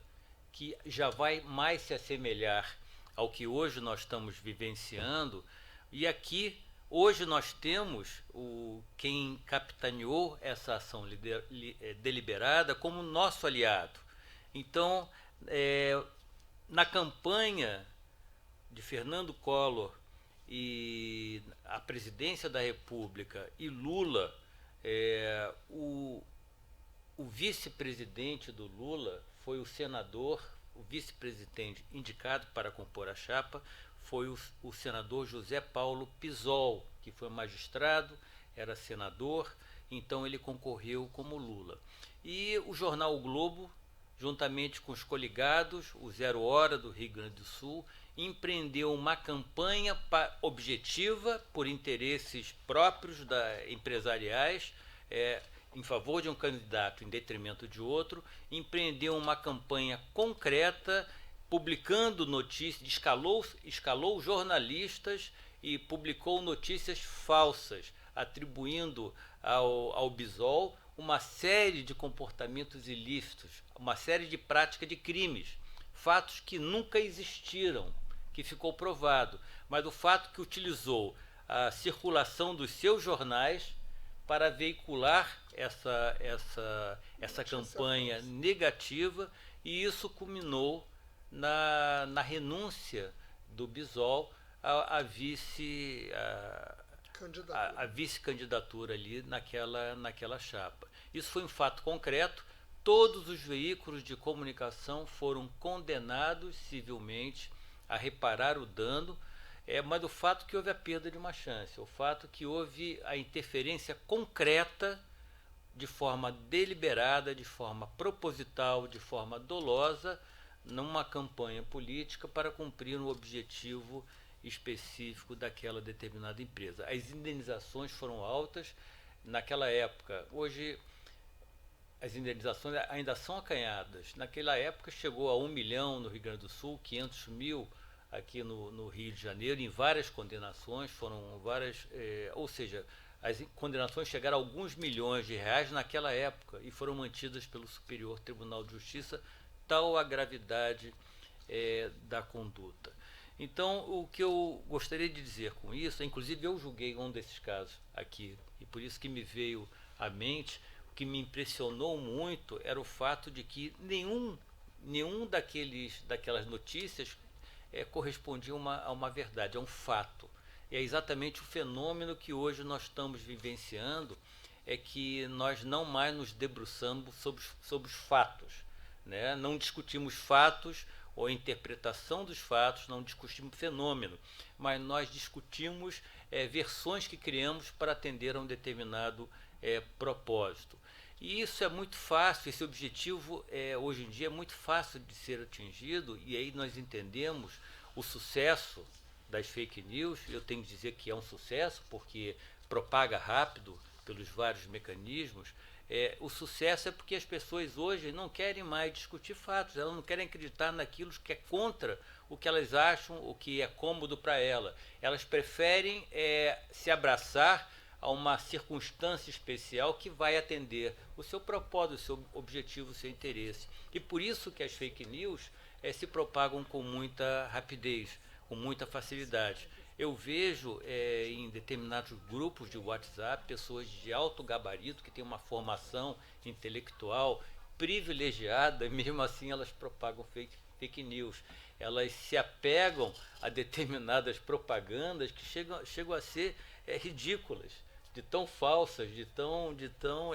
que já vai mais se assemelhar ao que hoje nós estamos vivenciando. E aqui, hoje nós temos quem capitaneou essa ação deliberada como nosso aliado. Então, na campanha de Fernando Collor e a presidência da República e Lula, o vice-presidente do Lula foi o senador, o vice-presidente indicado para compor a chapa foi o senador José Paulo Pisol, que foi magistrado, era senador, então ele concorreu como Lula. E o jornal O Globo, juntamente com os coligados, o Zero Hora do Rio Grande do Sul, empreendeu uma campanha objetiva por interesses próprios empresariais, em favor de um candidato em detrimento de outro, empreendeu uma campanha concreta, publicando notícias, escalou jornalistas e publicou notícias falsas, atribuindo ao Bisol uma série de comportamentos ilícitos, uma série de práticas de crimes, fatos que nunca existiram, que ficou provado, mas o fato que utilizou a circulação dos seus jornais para veicular essa campanha negativa, e isso culminou na renúncia do Bisol à vice-candidatura ali naquela chapa. Isso foi um fato concreto. Todos os veículos de comunicação foram condenados civilmente a reparar o dano, mas o fato que houve a perda de uma chance, o fato que houve a interferência concreta, de forma deliberada, de forma proposital, de forma dolosa, numa campanha política para cumprir um objetivo específico daquela determinada empresa. As indenizações foram altas naquela época. Hoje as indenizações ainda são acanhadas. Naquela época chegou a 1 milhão no Rio Grande do Sul, 500 mil aqui no Rio de Janeiro, em várias condenações, foram várias, ou seja, as condenações chegaram a alguns milhões de reais naquela época e foram mantidas pelo Superior Tribunal de Justiça, tal a gravidade da conduta. Então, o que eu gostaria de dizer com isso, inclusive eu julguei um desses casos aqui, e por isso que me veio à mente, o que me impressionou muito era o fato de que nenhum daquelas notícias correspondia a uma verdade, a um fato. E é exatamente o fenômeno que hoje nós estamos vivenciando, é que nós não mais nos debruçamos sobre os fatos, né? Não discutimos fatos ou a interpretação dos fatos, não discutimos fenômeno, mas nós discutimos versões que criamos para atender a um determinado propósito. E isso é muito fácil, esse objetivo hoje em dia é muito fácil de ser atingido, e aí nós entendemos o sucesso das fake news. Eu tenho que dizer que é um sucesso, porque propaga rápido pelos vários mecanismos. O sucesso é porque as pessoas hoje não querem mais discutir fatos, elas não querem acreditar naquilo que é contra o que elas acham, o que é cômodo para elas. Elas preferem se abraçar a uma circunstância especial que vai atender o seu propósito, o seu objetivo, o seu interesse. E por isso que as fake news se propagam com muita rapidez. com muita facilidade. Eu vejo em determinados grupos de WhatsApp pessoas de alto gabarito que têm uma formação intelectual privilegiada, e mesmo assim elas propagam fake news. Elas se apegam a determinadas propagandas que chegam a ser ridículas, de tão falsas, de tão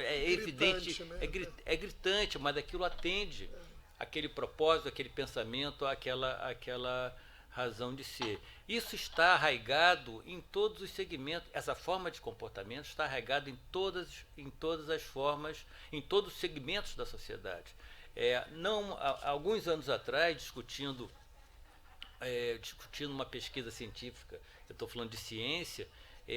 evidente, né? É gritante, mas aquilo atende aquele propósito, aquele pensamento, aquela razão de ser. Isso está arraigado em todos os segmentos, essa forma de comportamento está arraigada em todas as formas, em todos os segmentos da sociedade. Há alguns anos atrás, discutindo uma pesquisa científica, eu estou falando de ciência,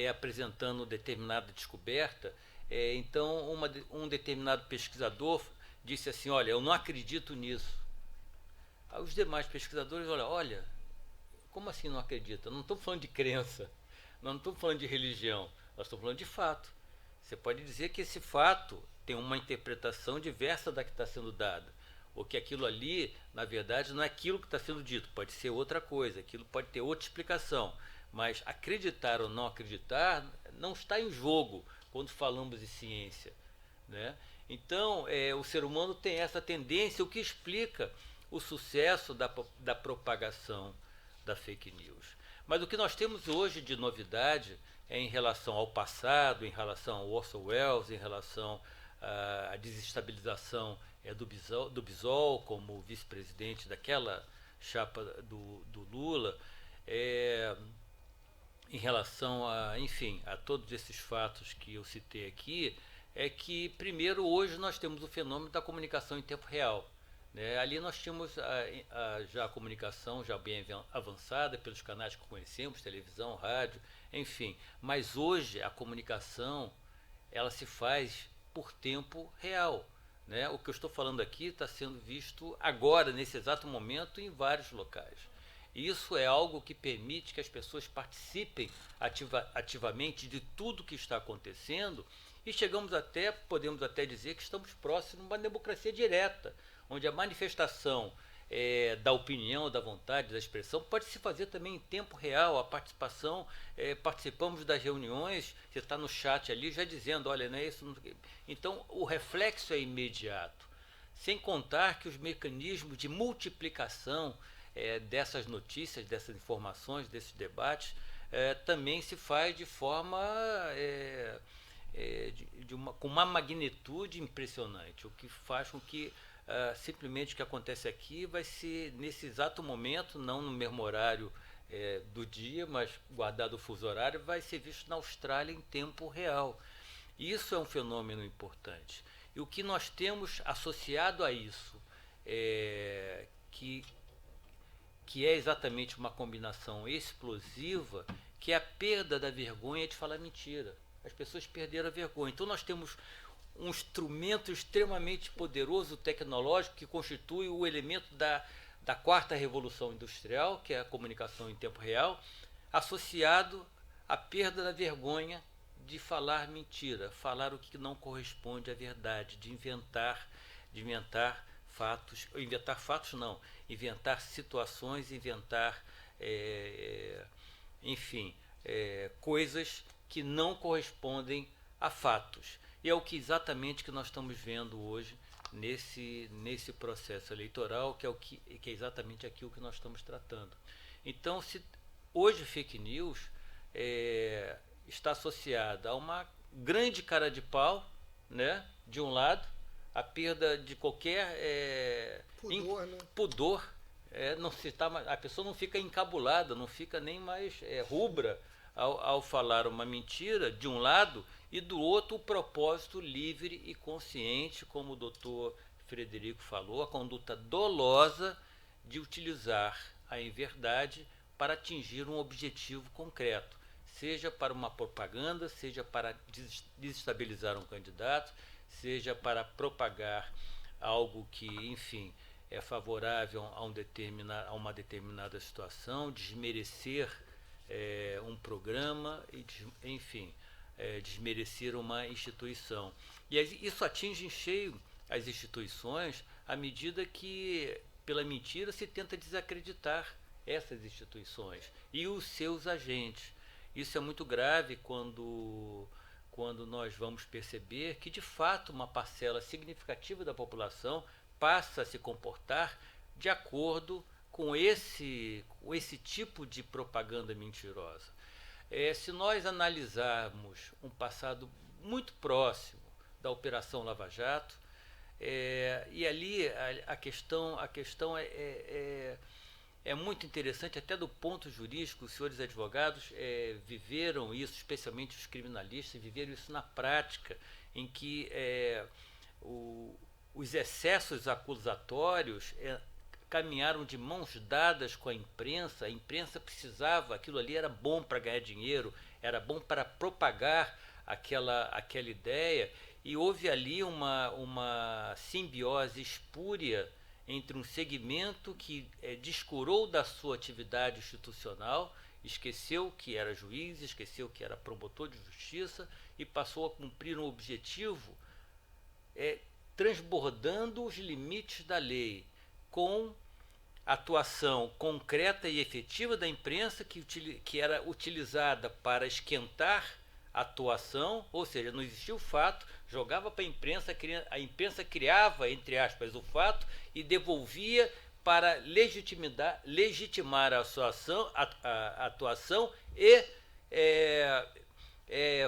apresentando determinada descoberta, então um determinado pesquisador disse assim, olha, eu não acredito nisso. Aí os demais pesquisadores, olha, como assim não acredita? Não estamos falando de crença, não estamos falando de religião, nós estamos falando de fato. Você pode dizer que esse fato tem uma interpretação diversa da que está sendo dada, ou que aquilo ali, na verdade, não é aquilo que está sendo dito, pode ser outra coisa, aquilo pode ter outra explicação, mas acreditar ou não acreditar não está em jogo quando falamos de ciência, né? Então, o ser humano tem essa tendência, o que explica o sucesso da propagação da fake news. Mas o que nós temos hoje de novidade em relação ao passado, em relação ao Orson Welles, em relação à desestabilização do Bisol como vice-presidente daquela chapa do Lula, em relação a todos esses fatos que eu citei aqui, é que, primeiro, hoje nós temos o fenômeno da comunicação em tempo real. Ali nós tínhamos já a comunicação já bem avançada pelos canais que conhecemos, televisão, rádio, enfim. Mas hoje a comunicação ela se faz por tempo real, né? O que eu estou falando aqui está sendo visto agora, nesse exato momento, em vários locais. Isso é algo que permite que as pessoas participem ativamente de tudo que está acontecendo e podemos até dizer que estamos próximos de uma democracia direta, onde a manifestação da opinião, da vontade, da expressão pode se fazer também em tempo real, a participação, participamos das reuniões, você está no chat ali já dizendo, olha, não é isso. Então, o reflexo é imediato, sem contar que os mecanismos de multiplicação dessas notícias, dessas informações, desses debates, também se faz de forma com uma magnitude impressionante, o que faz com que simplesmente o que acontece aqui vai ser nesse exato momento, não no mesmo horário do dia, mas guardado o fuso horário, vai ser visto na Austrália em tempo real. Isso é um fenômeno importante. E o que nós temos associado a isso, que é exatamente uma combinação explosiva, que é a perda da vergonha de falar mentira. As pessoas perderam a vergonha. Então nós temos um instrumento extremamente poderoso, tecnológico, que constitui o elemento da quarta revolução industrial, que é a comunicação em tempo real, associado à perda da vergonha de falar mentira, falar o que não corresponde à verdade, de inventar fatos, inventar situações, inventar, coisas que não correspondem a fatos. E é exatamente que nós estamos vendo hoje nesse processo eleitoral, que é exatamente aquilo que nós estamos tratando. Então, hoje fake news está associada a uma grande cara de pau, né, de um lado, a perda de qualquer pudor, a pessoa não fica encabulada, não fica nem mais rubra ao falar uma mentira, de um lado, e do outro o propósito livre e consciente, como o doutor Frederico falou, a conduta dolosa de utilizar a inverdade para atingir um objetivo concreto, seja para uma propaganda, seja para desestabilizar um candidato, seja para propagar algo que, enfim, é favorável a uma determinada situação, desmerecer um programa, enfim, desmerecer uma instituição. E isso atinge em cheio as instituições à medida que, pela mentira, se tenta desacreditar essas instituições e os seus agentes. Isso é muito grave quando nós vamos perceber que, de fato, uma parcela significativa da população passa a se comportar de acordo com esse tipo de propaganda mentirosa. Se nós analisarmos um passado muito próximo da Operação Lava Jato, e ali a questão é muito interessante, até do ponto jurídico. Os senhores advogados viveram isso, especialmente os criminalistas, viveram isso na prática, em que os excessos acusatórios caminharam de mãos dadas com a imprensa precisava, aquilo ali era bom para ganhar dinheiro, era bom para propagar aquela ideia, e houve ali uma simbiose espúria entre um segmento que descurou da sua atividade institucional, esqueceu que era juiz, esqueceu que era promotor de justiça e passou a cumprir um objetivo transbordando os limites da lei, com atuação concreta e efetiva da imprensa que era utilizada para esquentar a atuação, ou seja, não existia o fato, jogava para a imprensa criava, entre aspas, o fato e devolvia para legitimar a atuação e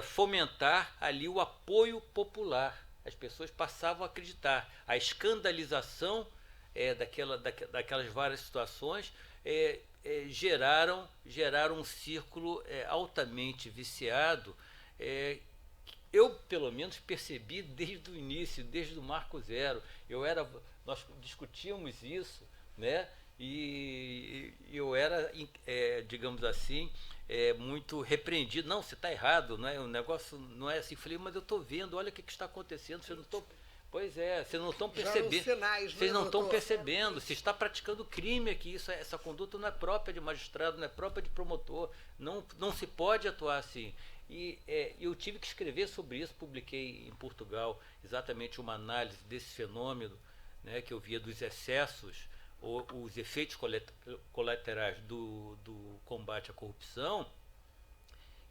fomentar ali o apoio popular. As pessoas passavam a acreditar. A escandalização daquelas várias situações geraram um círculo altamente viciado. Eu, pelo menos, percebi desde o início, desde o Marco Zero. Nós discutíamos isso, né? E eu era, digamos assim, muito repreendido. Não, você está errado, não é? O negócio não é assim. Falei, mas eu estou vendo, olha o que está acontecendo. Vocês não estão... Pois é, vocês não estão percebendo. Vocês não estão percebendo. Se está praticando crime aqui, essa conduta não é própria de magistrado, não é própria de promotor. Não se pode atuar assim. E eu tive que escrever sobre isso, publiquei em Portugal exatamente uma análise desse fenômeno, né, que eu via dos excessos, os efeitos colaterais do combate à corrupção,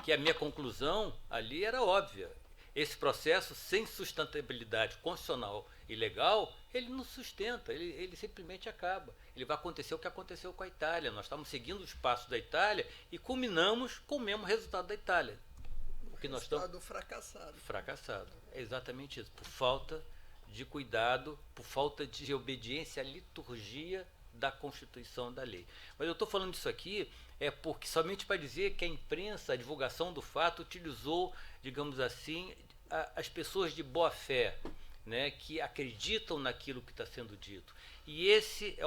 que a minha conclusão ali era óbvia. Esse processo, sem sustentabilidade constitucional e legal, ele não sustenta, ele simplesmente acaba. Ele vai acontecer o que aconteceu com a Itália. Nós estamos seguindo os passos da Itália e culminamos com o mesmo resultado da Itália. Resultado fracassado. É exatamente isso. Por falta de cuidado, por falta de obediência à liturgia da Constituição, da lei. Mas eu estou falando isso aqui porque somente para dizer que a imprensa, a divulgação do fato, utilizou, digamos assim, as pessoas de boa fé, né, que acreditam naquilo que está sendo dito. E esse é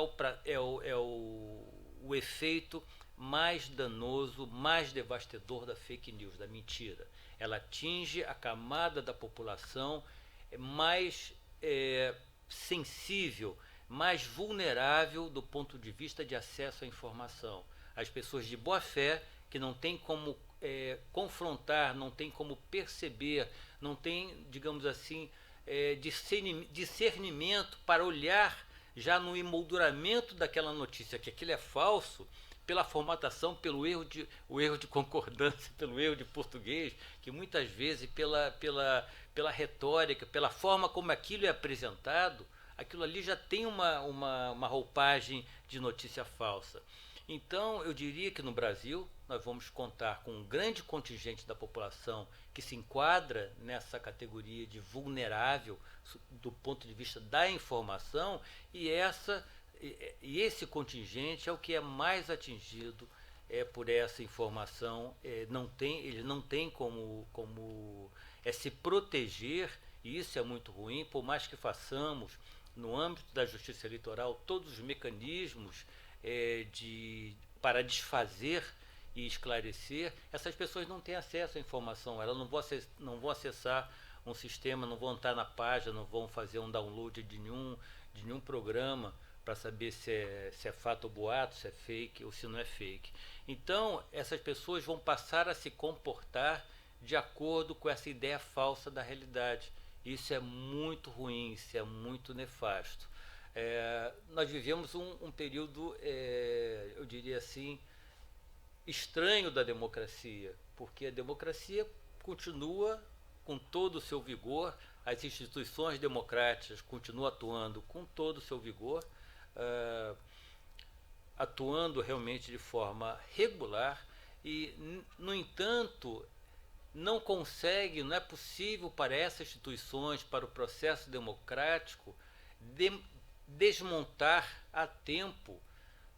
o efeito mais danoso, mais devastador da fake news, da mentira. Ela atinge a camada da população mais sensível, mais vulnerável do ponto de vista de acesso à informação. As pessoas de boa fé, que não têm como confrontar, não têm como perceber, não têm, digamos assim, discernimento para olhar já no emolduramento daquela notícia, que aquilo é falso, pela formatação, pelo erro de concordância, pelo erro de português, que muitas vezes pela retórica, pela forma como aquilo é apresentado, aquilo ali já tem uma roupagem de notícia falsa. Então, eu diria que no Brasil nós vamos contar com um grande contingente da população que se enquadra nessa categoria de vulnerável do ponto de vista da informação, e esse contingente é o que é mais atingido por essa informação. Ele não tem como se proteger, e isso é muito ruim, por mais que façamos, no âmbito da justiça eleitoral, todos os mecanismos para desfazer e esclarecer. Essas pessoas não têm acesso à informação, elas não vão acessar um sistema, não vão estar na página, não vão fazer um download de nenhum programa para saber se é fato ou boato, se é fake ou se não é fake. Então, essas pessoas vão passar a se comportar de acordo com essa ideia falsa da realidade. Isso é muito ruim, isso é muito nefasto. Nós vivemos um período, eu diria assim, estranho da democracia, porque a democracia continua com todo o seu vigor, as instituições democráticas continuam atuando com todo o seu vigor, atuando realmente de forma regular e, no entanto, não é possível para essas instituições, para o processo democrático, desmontar a tempo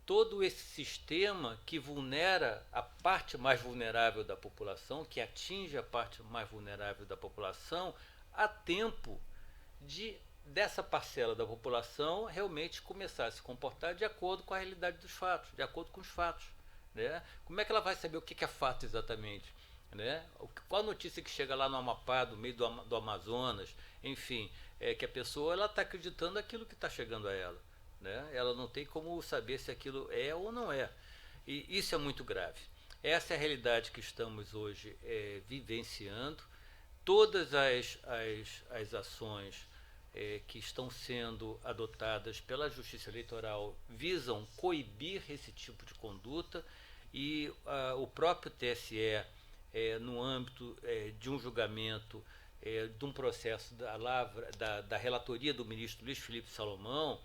todo esse sistema que vulnera a parte mais vulnerável da população, que atinge a parte mais vulnerável da população, a tempo dessa parcela da população realmente começar a se comportar de acordo com a realidade dos fatos, de acordo com os fatos. Né? Como é que ela vai saber o que é fato exatamente? Né? Qual a notícia que chega lá no Amapá, do meio do Amazonas, enfim, que a pessoa está acreditando naquilo que está chegando a ela. Né? Ela não tem como saber se aquilo é ou não é. E isso é muito grave. Essa é a realidade que estamos hoje vivenciando. Todas as ações que estão sendo adotadas pela Justiça Eleitoral visam coibir esse tipo de conduta e o próprio TSE, no âmbito de um julgamento, de um processo da relatoria do ministro Luiz Felipe Salomão,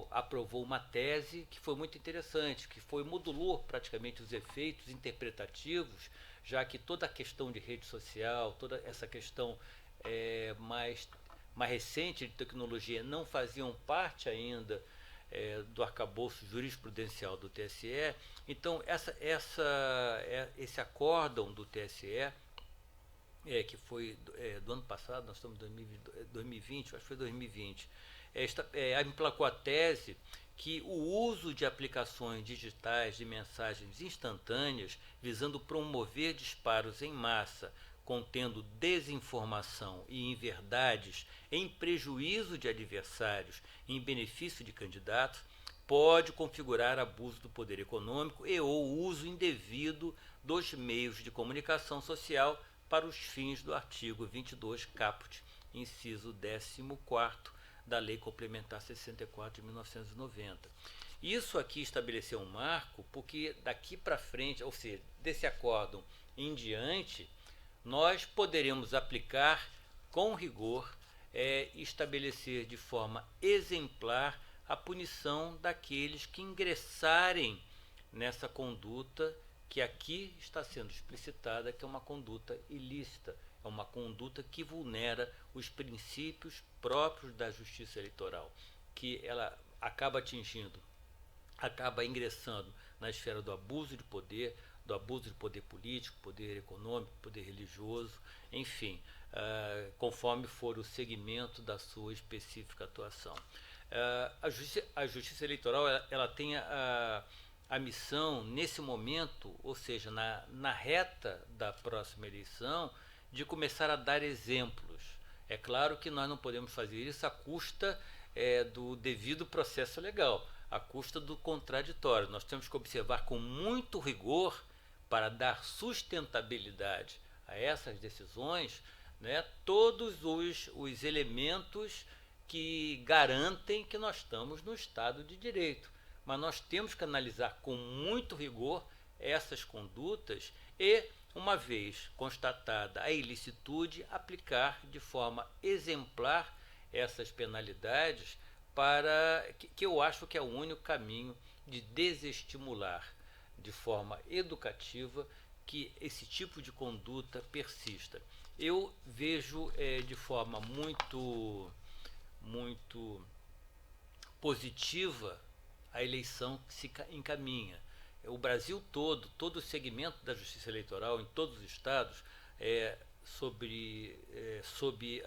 aprovou uma tese que foi muito interessante, que modulou praticamente os efeitos interpretativos, já que toda a questão de rede social, toda essa questão mais recente de tecnologia não faziam parte ainda do arcabouço jurisprudencial do TSE. Então, esse acórdão do TSE, que foi do ano passado, nós estamos em 2020, acho que foi 2020, emplacou a tese que o uso de aplicações digitais de mensagens instantâneas visando promover disparos em massa contendo desinformação e inverdades em prejuízo de adversários e em benefício de candidatos pode configurar abuso do poder econômico e ou uso indevido dos meios de comunicação social para os fins do artigo 22 caput, inciso 14º da Lei Complementar 64 de 1990. Isso aqui estabeleceu um marco porque daqui para frente, ou seja, desse acórdão em diante, nós poderemos aplicar com rigor e estabelecer de forma exemplar a punição daqueles que ingressarem nessa conduta que aqui está sendo explicitada, que é uma conduta ilícita, é uma conduta que vulnera os princípios próprios da justiça eleitoral, que ela acaba ingressando na esfera do abuso de poder político, poder econômico, poder religioso, enfim, conforme for o segmento da sua específica atuação. A justiça eleitoral ela tem a missão, nesse momento, ou seja, na reta da próxima eleição, de começar a dar exemplos. É claro que nós não podemos fazer isso à custa do devido processo legal, à custa do contraditório. Nós temos que observar com muito rigor para dar sustentabilidade a essas decisões, né, todos os elementos que garantem que nós estamos no Estado de Direito. Mas nós temos que analisar com muito rigor essas condutas e, uma vez constatada a ilicitude, aplicar de forma exemplar essas penalidades para que eu acho que é o único caminho de desestimular de forma educativa que esse tipo de conduta persista. Eu vejo de forma muito positiva a eleição que se encaminha. O Brasil todo o segmento da justiça eleitoral, em todos os estados, sob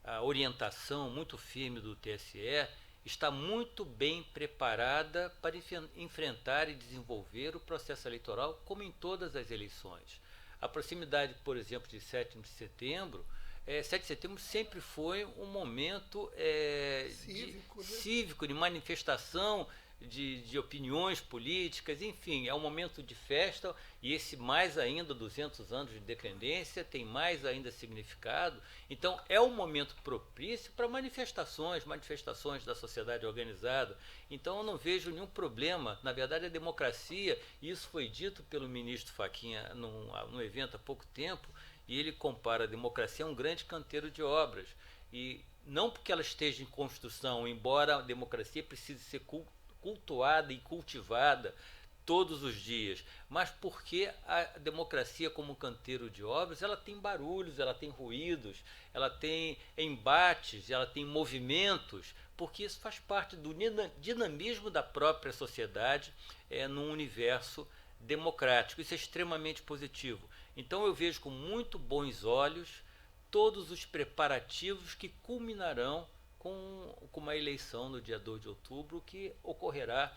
a orientação muito firme do TSE, está muito bem preparada para enfrentar e desenvolver o processo eleitoral, como em todas as eleições. A proximidade, por exemplo, de 7 de setembro, 7 de setembro sempre foi um momento cívico, de manifestação de opiniões políticas, enfim, é um momento de festa, e esse mais ainda, 200 anos de independência, tem mais ainda significado. Então é um momento propício para manifestações da sociedade organizada. Então eu não vejo nenhum problema. Na verdade, a democracia, isso foi dito pelo ministro Fachin num evento há pouco tempo, e ele compara a democracia a um grande canteiro de obras. E não porque ela esteja em construção, embora a democracia precise ser cultuada e cultivada todos os dias, mas porque a democracia, como canteiro de obras, ela tem barulhos, ela tem ruídos, ela tem embates, ela tem movimentos, porque isso faz parte do dinamismo da própria sociedade num universo democrático. Isso é extremamente positivo. Então eu vejo com muito bons olhos todos os preparativos que culminarão com uma eleição no dia 2 de outubro, que ocorrerá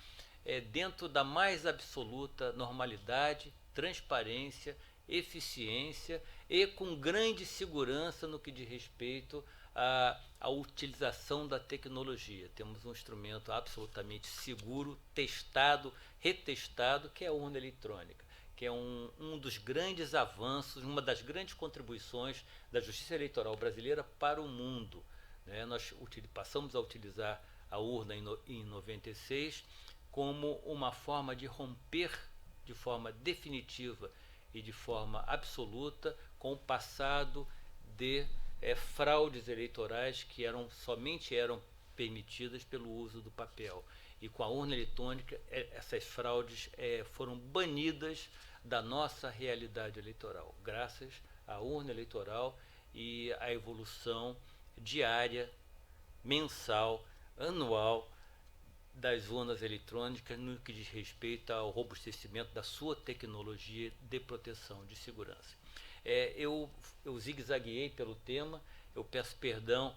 dentro da mais absoluta normalidade, transparência, eficiência e com grande segurança no que diz respeito à utilização da tecnologia. Temos um instrumento absolutamente seguro, testado, retestado, que é a urna eletrônica, que é um dos grandes avanços, uma das grandes contribuições da justiça eleitoral brasileira para o mundo. Nós passamos a utilizar a urna em 96 como uma forma de romper de forma definitiva e de forma absoluta com o passado de fraudes eleitorais que somente eram permitidas pelo uso do papel. E com a urna eletrônica, essas fraudes foram banidas da nossa realidade eleitoral, graças à urna eleitoral e à evolução diária, mensal, anual das urnas eletrônicas no que diz respeito ao robustecimento da sua tecnologia de proteção, de segurança. Eu zigue-zagueei pelo tema, eu peço perdão,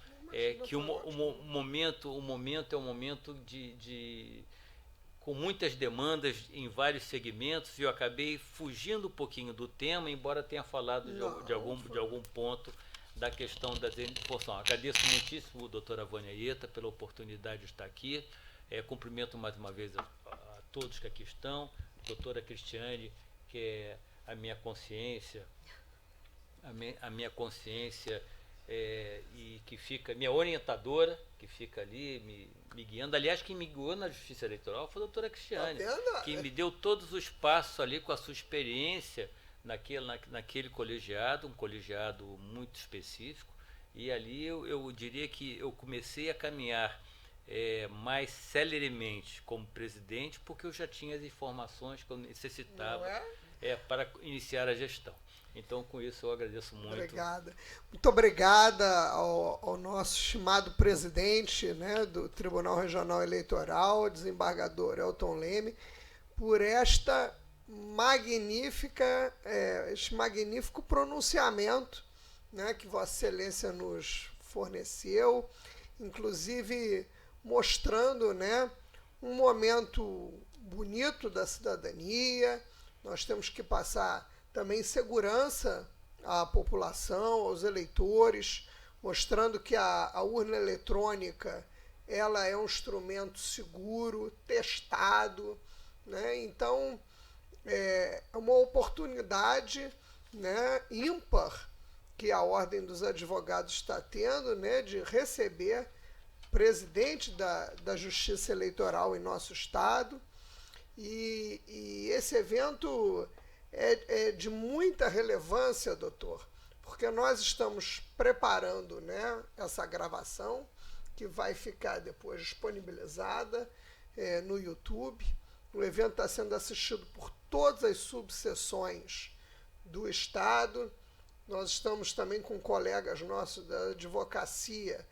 que o momento é um momento com muitas demandas em vários segmentos, e eu acabei fugindo um pouquinho do tema, embora tenha falado de algum ponto da questão da desinformação. Agradeço muitíssimo a doutora Vânia Ieta pela oportunidade de estar aqui. Cumprimento mais uma vez a todos que aqui estão, doutora Cristiane, que é a minha consciência, e que fica, minha orientadora, que fica ali me guiando. Aliás, quem me guiou na Justiça Eleitoral foi a doutora Cristiane, que me deu todos os passos ali com a sua experiência naquele colegiado, um colegiado muito específico, e ali eu diria que eu comecei a caminhar mais celeremente como presidente, porque eu já tinha as informações que eu necessitava para iniciar a gestão. Então, com isso, eu agradeço muito. Muito obrigada ao nosso estimado presidente, do Tribunal Regional Eleitoral, desembargador Elton Leme, por este magnífico pronunciamento, que Vossa Excelência nos forneceu, inclusive mostrando um momento bonito da cidadania. Nós temos que passar também segurança à população, aos eleitores, mostrando que a urna eletrônica ela é um instrumento seguro, testado, Então, é uma oportunidade ímpar que a Ordem dos Advogados está tendo, de receber presidente da Justiça Eleitoral em nosso Estado. E esse evento é de muita relevância, doutor, porque nós estamos preparando essa gravação, que vai ficar depois disponibilizada no YouTube. O evento está sendo assistido por todas as subseções do Estado. Nós estamos também com colegas nossos da advocacia,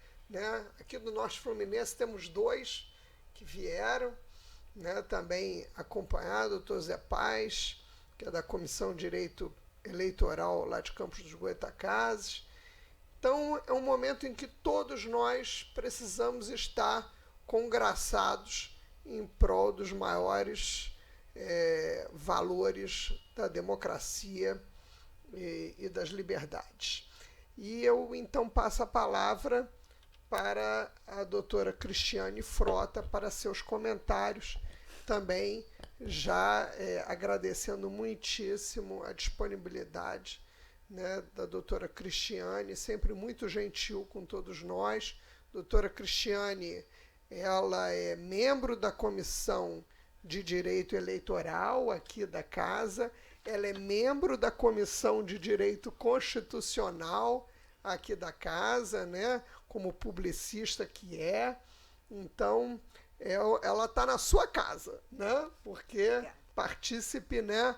Aqui do Norte Fluminense temos 2 que vieram, também acompanhado, o doutor Zé Paz, que é da Comissão de Direito Eleitoral lá de Campos dos Goytacazes. Então, é um momento em que todos nós precisamos estar congraçados em prol dos maiores valores da democracia e das liberdades. E eu, então, passo a palavra para a doutora Cristiane Frota para seus comentários também já agradecendo muitíssimo a disponibilidade, né, da doutora Cristiane, sempre muito gentil com todos nós. Doutora Cristiane, ela é membro da Comissão de Direito Eleitoral aqui da Casa, ela é membro da Comissão de Direito Constitucional aqui da Casa, né, como publicista que é. Então, ela está na sua casa, né, porque partícipe, né,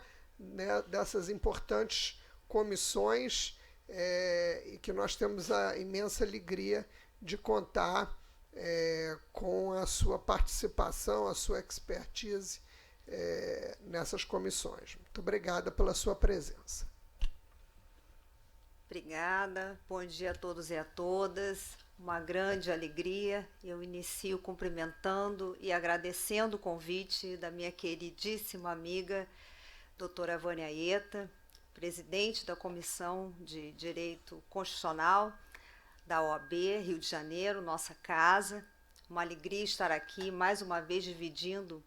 dessas importantes comissões, e que nós temos a imensa alegria de contar com a sua participação, a sua expertise nessas comissões. Muito obrigada pela sua presença. Obrigada, bom dia a todos e a todas, uma grande alegria. Eu inicio cumprimentando e agradecendo o convite da minha queridíssima amiga, doutora Vânia Aieta, presidente da Comissão de Direito Constitucional da OAB, Rio de Janeiro, nossa casa. Uma alegria estar aqui, mais uma vez, dividindo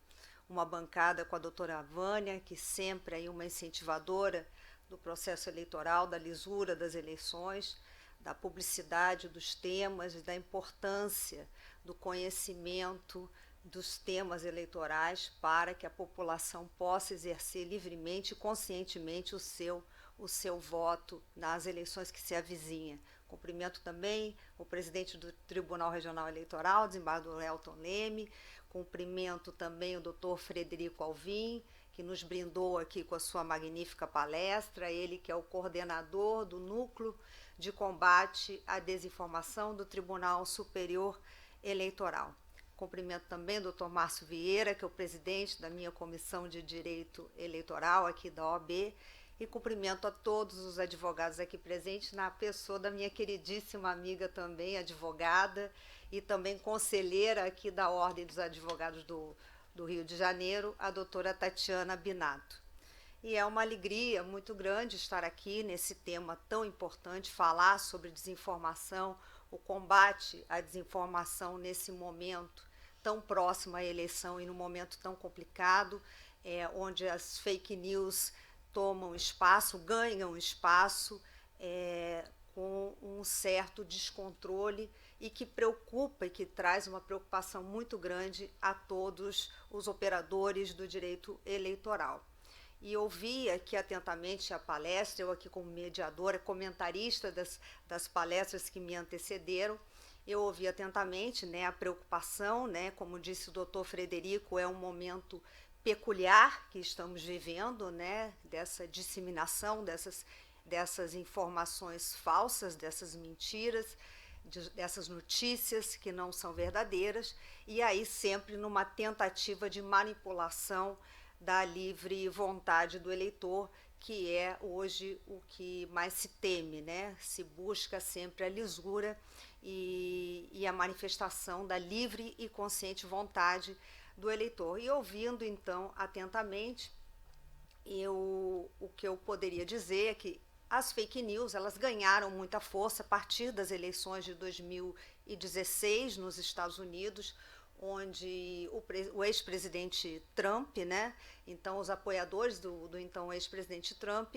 uma bancada com a doutora Vânia, que sempre é uma incentivadora do processo eleitoral, da lisura das eleições, da publicidade dos temas e da importância do conhecimento dos temas eleitorais para que a população possa exercer livremente e conscientemente o seu voto nas eleições que se avizinham. Cumprimento também o presidente do Tribunal Regional Eleitoral, desembargador Elton Leme, cumprimento também o doutor Frederico Alvim, que nos brindou aqui com a sua magnífica palestra, ele que é o coordenador do Núcleo de Combate à Desinformação do Tribunal Superior Eleitoral. Cumprimento também o doutor Márcio Vieira, que é o presidente da minha Comissão de Direito Eleitoral aqui da OAB, e cumprimento a todos os advogados aqui presentes, na pessoa da minha queridíssima amiga também, advogada, e também conselheira aqui da Ordem dos Advogados do Rio de Janeiro, a doutora Tatiana Binato. E é uma alegria muito grande estar aqui nesse tema tão importante, falar sobre desinformação, o combate à desinformação nesse momento tão próximo à eleição e num momento tão complicado, onde as fake news tomam espaço, ganham espaço, com um certo descontrole e que preocupa e que traz uma preocupação muito grande a todos os operadores do direito eleitoral. E ouvi aqui atentamente a palestra, eu aqui como mediadora, comentarista das palestras que me antecederam, eu ouvi atentamente, né, a preocupação, né, como disse o doutor Frederico, é um momento peculiar que estamos vivendo, né, dessa disseminação dessas informações falsas, dessas mentiras, dessas notícias que não são verdadeiras, e aí sempre numa tentativa de manipulação da livre vontade do eleitor, que é hoje o que mais se teme, né? Se busca sempre a lisura e a manifestação da livre e consciente vontade do eleitor. E ouvindo, então, atentamente, o que eu poderia dizer é que as fake news, elas ganharam muita força a partir das eleições de 2016 nos Estados Unidos, onde o ex-presidente Trump, né, então os apoiadores do então ex-presidente Trump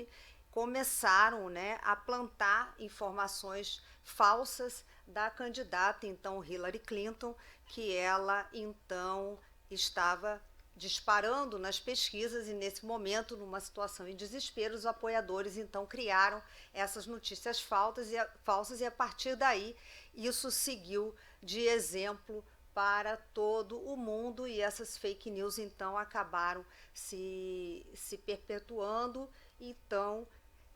começaram, né, a plantar informações falsas da candidata, então Hillary Clinton, que ela então estava disparando nas pesquisas e nesse momento, numa situação em desespero, os apoiadores então criaram essas notícias falsas e a partir daí isso seguiu de exemplo para todo o mundo e essas fake news então acabaram se perpetuando, então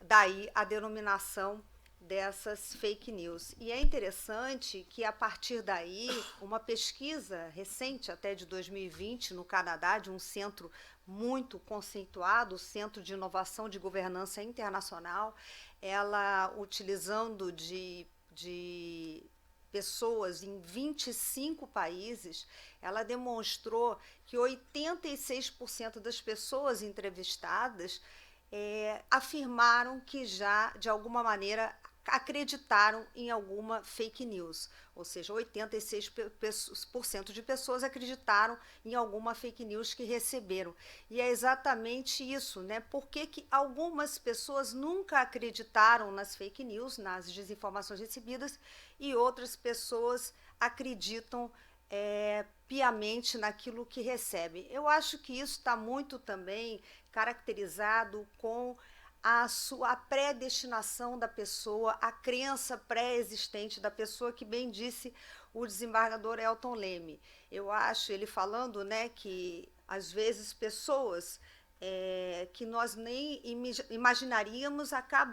daí a denominação dessas fake news. E é interessante que a partir daí, uma pesquisa recente, até de 2020, no Canadá, de um centro muito conceituado, o Centro de Inovação de Governança Internacional, ela utilizando de pessoas em 25 países, ela demonstrou que 86% das pessoas entrevistadas afirmaram que já, de alguma maneira, acreditaram em alguma fake news, ou seja, 86% de pessoas acreditaram em alguma fake news que receberam. E é exatamente isso, né? Por que algumas pessoas nunca acreditaram nas fake news, nas desinformações recebidas, e outras pessoas acreditam piamente naquilo que recebem? Eu acho que isso está muito também caracterizado com a predestinação da pessoa, a crença pré-existente da pessoa, que bem disse o desembargador Elton Leme. Eu acho, ele falando, né, que às vezes pessoas que nós nem imaginaríamos,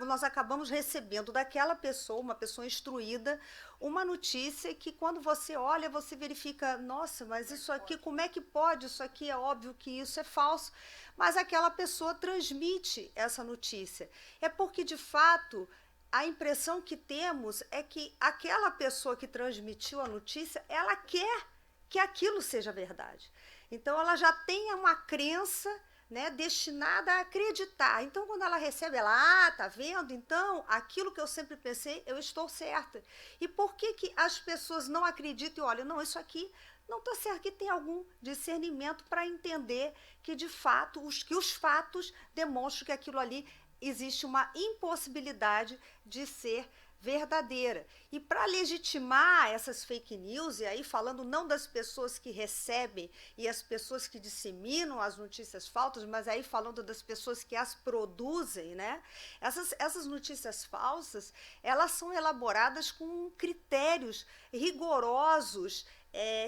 nós acabamos recebendo daquela pessoa, uma pessoa instruída, uma notícia que quando você olha, você verifica, nossa, mas isso aqui, como é que pode? Isso aqui é óbvio que isso é falso, mas aquela pessoa transmite essa notícia. É porque, de fato, a impressão que temos é que aquela pessoa que transmitiu a notícia, ela quer que aquilo seja verdade. Então, ela já tem uma crença, né, destinada a acreditar. Então, quando ela recebe, ela, tá vendo? Então, aquilo que eu sempre pensei, eu estou certa. E por que as pessoas não acreditam e olham, não, isso aqui não está certo, que tem algum discernimento para entender que, de fato, os fatos demonstram que aquilo ali existe uma impossibilidade de ser verdadeira. E para legitimar essas fake news, e aí falando não das pessoas que recebem e as pessoas que disseminam as notícias falsas, mas aí falando das pessoas que as produzem, né? Essas notícias falsas, elas são elaboradas com critérios rigorosos,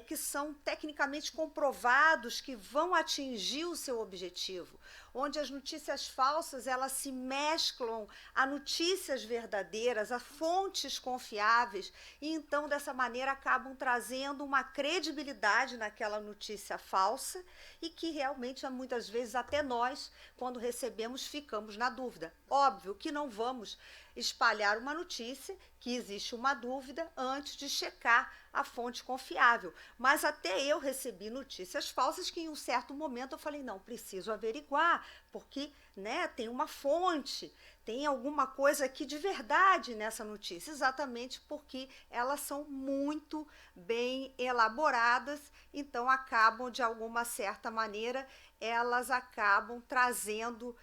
que são tecnicamente comprovados, que vão atingir o seu objetivo, onde as notícias falsas elas se mesclam a notícias verdadeiras, a fontes confiáveis, e então dessa maneira acabam trazendo uma credibilidade naquela notícia falsa, e que realmente muitas vezes até nós, quando recebemos, ficamos na dúvida. Óbvio que não vamos espalhar uma notícia que existe uma dúvida antes de checar a fonte confiável. Mas até eu recebi notícias falsas que em um certo momento eu falei, não, preciso averiguar, porque, né, tem uma fonte, tem alguma coisa aqui de verdade nessa notícia, exatamente porque elas são muito bem elaboradas, então acabam, de alguma certa maneira, elas acabam trazendo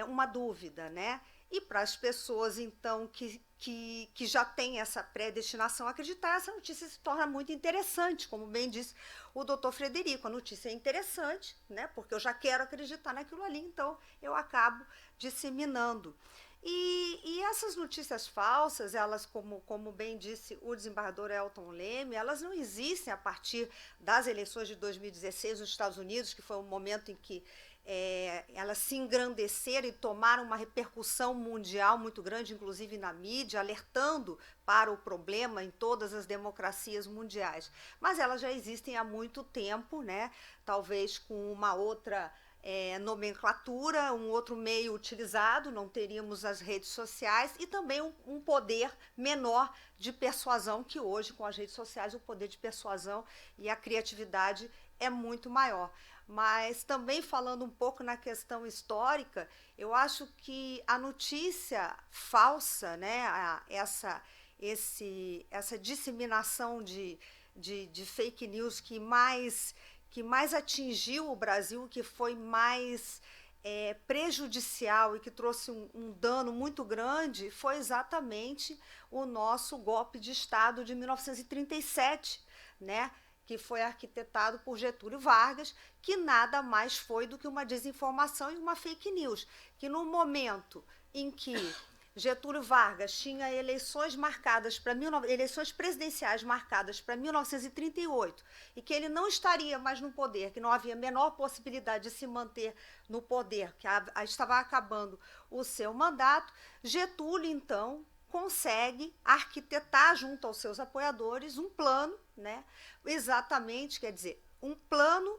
uma dúvida, né? E para as pessoas, então, que já têm essa predestinação a acreditar, essa notícia se torna muito interessante, como bem disse o doutor Frederico. A notícia é interessante, né, porque eu já quero acreditar naquilo ali, então eu acabo disseminando. E essas notícias falsas, elas, como bem disse o desembargador Elton Leme, elas não existem a partir das eleições de 2016 nos Estados Unidos, que foi um momento em que elas se engrandeceram e tomaram uma repercussão mundial muito grande, inclusive na mídia, alertando para o problema em todas as democracias mundiais. Mas elas já existem há muito tempo, né? Talvez com uma outra nomenclatura, um outro meio utilizado, não teríamos as redes sociais, e também um poder menor de persuasão, que hoje, com as redes sociais, o poder de persuasão e a criatividade é muito maior. Mas também falando um pouco na questão histórica, eu acho que a notícia falsa, né, essa disseminação de fake news que mais atingiu o Brasil, que foi mais prejudicial e que trouxe um dano muito grande, foi exatamente o nosso golpe de Estado de 1937, né? Que foi arquitetado por Getúlio Vargas, que nada mais foi do que uma desinformação e uma fake news, que no momento em que Getúlio Vargas tinha eleições presidenciais marcadas para 1938, e que ele não estaria mais no poder, que não havia a menor possibilidade de se manter no poder, que estava acabando o seu mandato, Getúlio, então, consegue arquitetar junto aos seus apoiadores um plano, né? Exatamente, quer dizer, um plano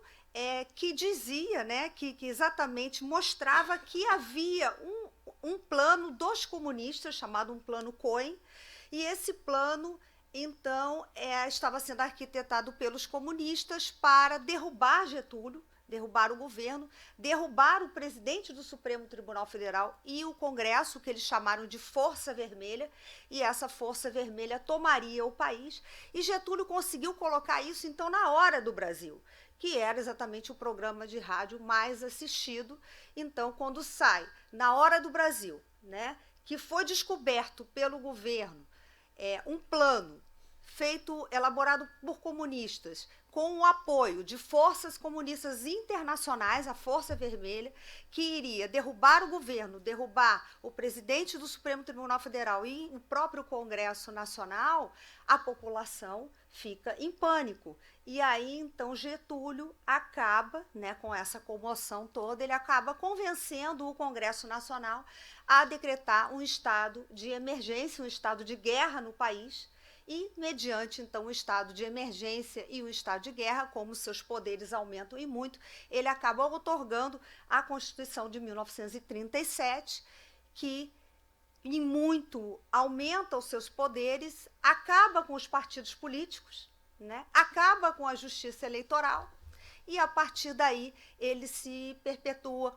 que dizia, né, que exatamente mostrava que havia um plano dos comunistas, chamado um plano Cohen, e esse plano, então, estava sendo arquitetado pelos comunistas para derrubar Getúlio, derrubar o governo, derrubar o presidente do Supremo Tribunal Federal e o Congresso, que eles chamaram de Força Vermelha, e essa Força Vermelha tomaria o país, e Getúlio conseguiu colocar isso, então, na Hora do Brasil, que era exatamente o programa de rádio mais assistido. Então, quando sai na Hora do Brasil, né, que foi descoberto pelo governo um plano elaborado por comunistas, com o apoio de forças comunistas internacionais, a Força Vermelha, que iria derrubar o governo, derrubar o presidente do Supremo Tribunal Federal e o próprio Congresso Nacional, a população fica em pânico. E aí, então, Getúlio acaba, né, com essa comoção toda, ele acaba convencendo o Congresso Nacional a decretar um estado de emergência, um estado de guerra no país. E, mediante, então, o estado de emergência e o estado de guerra, como seus poderes aumentam e muito, ele acaba outorgando a Constituição de 1937, que, em muito, aumenta os seus poderes, acaba com os partidos políticos, né? Acaba com a justiça eleitoral, e, a partir daí, ele se perpetua,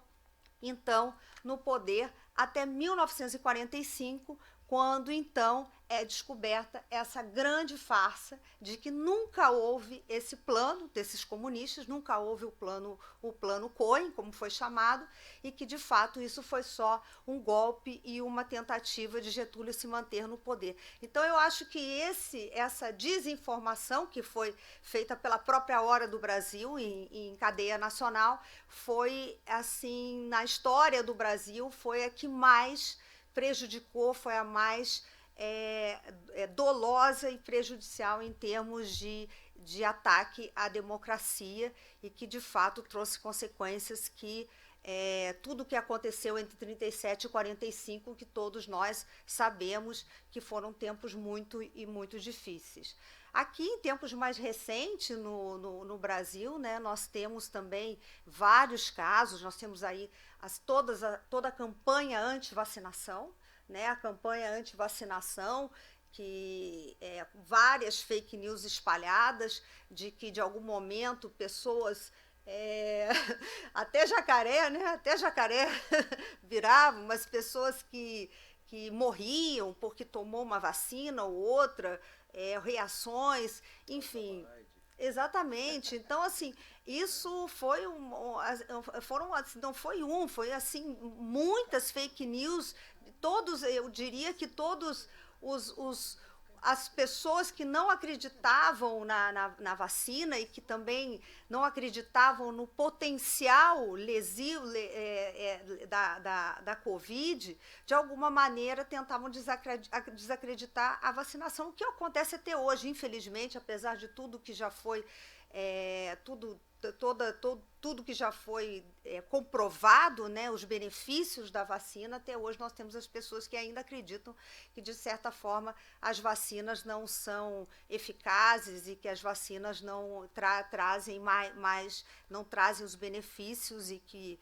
então, no poder até 1945, quando, então, é descoberta essa grande farsa de que nunca houve esse plano desses comunistas, nunca houve o plano Cohen, como foi chamado, e que, de fato, isso foi só um golpe e uma tentativa de Getúlio se manter no poder. Então, eu acho que essa desinformação que foi feita pela própria Hora do Brasil em cadeia nacional foi, assim, na história do Brasil, foi a que mais prejudicou, foi a mais dolosa e prejudicial em termos de ataque à democracia, e que, de fato, trouxe consequências que tudo o que aconteceu entre 37 e 45, que todos nós sabemos que foram tempos muito difíceis. Aqui, em tempos mais recentes, no Brasil, né, nós temos também vários casos, nós temos aí toda a campanha anti-vacinação, né, a campanha anti-vacinação, que várias fake news espalhadas de que, de algum momento, pessoas... até jacaré, né? Até jacaré viravam, mas pessoas que morriam porque tomou uma vacina ou outra, reações, enfim. Exatamente. Então, assim, isso foi não foi assim, muitas fake news. Eu diria que todos as pessoas que não acreditavam na vacina e que também não acreditavam no potencial lesivo da Covid, de alguma maneira tentavam desacreditar a vacinação, o que acontece até hoje, infelizmente, apesar de tudo que já foi tudo que já foi comprovado, né, os benefícios da vacina. Até hoje nós temos as pessoas que ainda acreditam que, de certa forma, as vacinas não são eficazes e que as vacinas não trazem não trazem os benefícios e que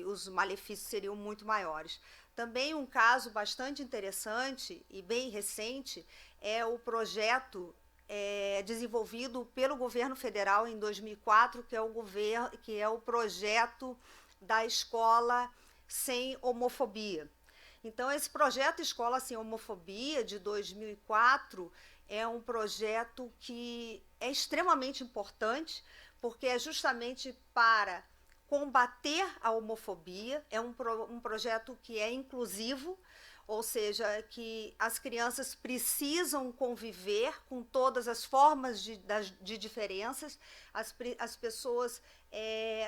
os malefícios seriam muito maiores. Também um caso bastante interessante e bem recente é o projeto desenvolvido pelo governo federal em 2004, que é o projeto da Escola Sem Homofobia. Então, esse projeto Escola Sem Homofobia, de 2004, é um projeto que é extremamente importante, porque é justamente para combater a homofobia, é um projeto que é inclusivo, ou seja, que as crianças precisam conviver com todas as formas de diferenças, as pessoas,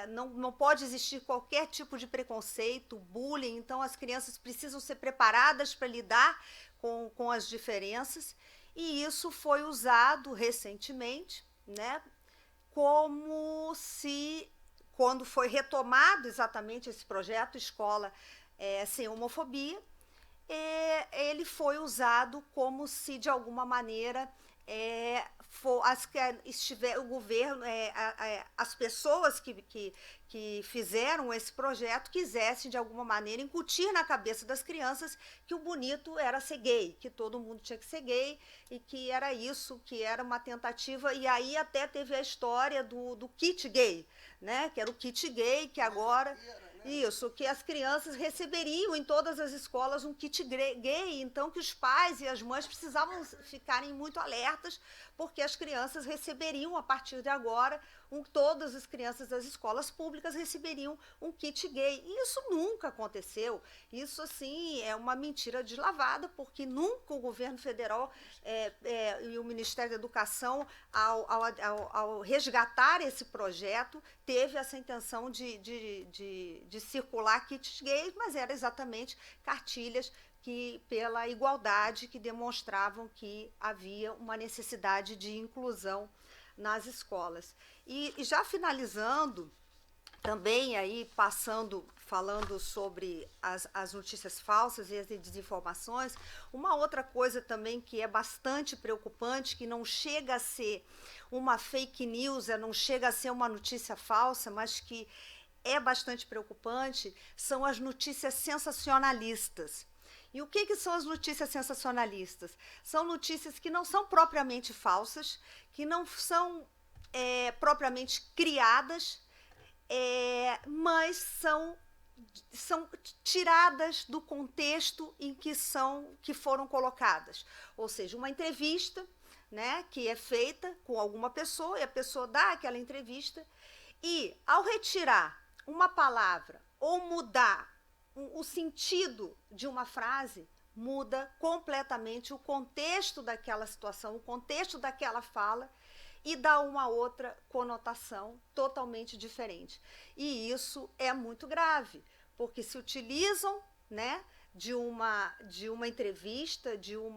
não pode existir qualquer tipo de preconceito, bullying, então as crianças precisam ser preparadas para lidar com as diferenças, e isso foi usado recentemente, né, quando foi retomado exatamente esse projeto Escola Sem Homofobia, ele foi usado como se, de alguma maneira, o governo, as pessoas que fizeram esse projeto quisessem, de alguma maneira, incutir na cabeça das crianças que o bonito era ser gay, que todo mundo tinha que ser gay, e que era isso, que era uma tentativa. E aí até teve a história do kit gay, né? Que era o kit gay, que agora... Isso, que as crianças receberiam em todas as escolas um kit gay, então que os pais e as mães precisavam ficarem muito alertas, porque as crianças receberiam, a partir de agora, todas as crianças das escolas públicas receberiam um kit gay. E isso nunca aconteceu. Isso, assim, é uma mentira deslavada, porque nunca o governo federal e o Ministério da Educação, ao resgatar esse projeto, teve essa intenção de circular kits gays, mas era exatamente cartilhas pela igualdade, que demonstravam que havia uma necessidade de inclusão nas escolas. E já finalizando, também aí falando sobre as notícias falsas e as desinformações, uma outra coisa também que é bastante preocupante, que não chega a ser uma fake news, não chega a ser uma notícia falsa, mas que é bastante preocupante, são as notícias sensacionalistas. E o que são as notícias sensacionalistas? São notícias que não são propriamente falsas, que não são propriamente criadas, mas são tiradas do contexto em que foram colocadas. Ou seja, uma entrevista, né, que é feita com alguma pessoa, e a pessoa dá aquela entrevista, e ao retirar uma palavra ou mudar o sentido de uma frase, muda completamente o contexto daquela situação, o contexto daquela fala, e dá uma outra conotação totalmente diferente. E isso é muito grave, porque se utilizam, né, de uma entrevista, de um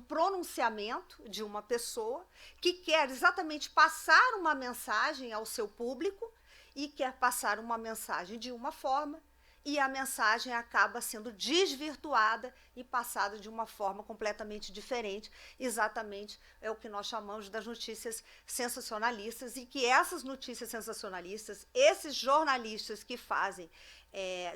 pronunciamento de uma pessoa que quer exatamente passar uma mensagem ao seu público, e quer passar uma mensagem de uma forma, e a mensagem acaba sendo desvirtuada e passada de uma forma completamente diferente. Exatamente é o que nós chamamos das notícias sensacionalistas, e que essas notícias sensacionalistas, esses jornalistas que fazem,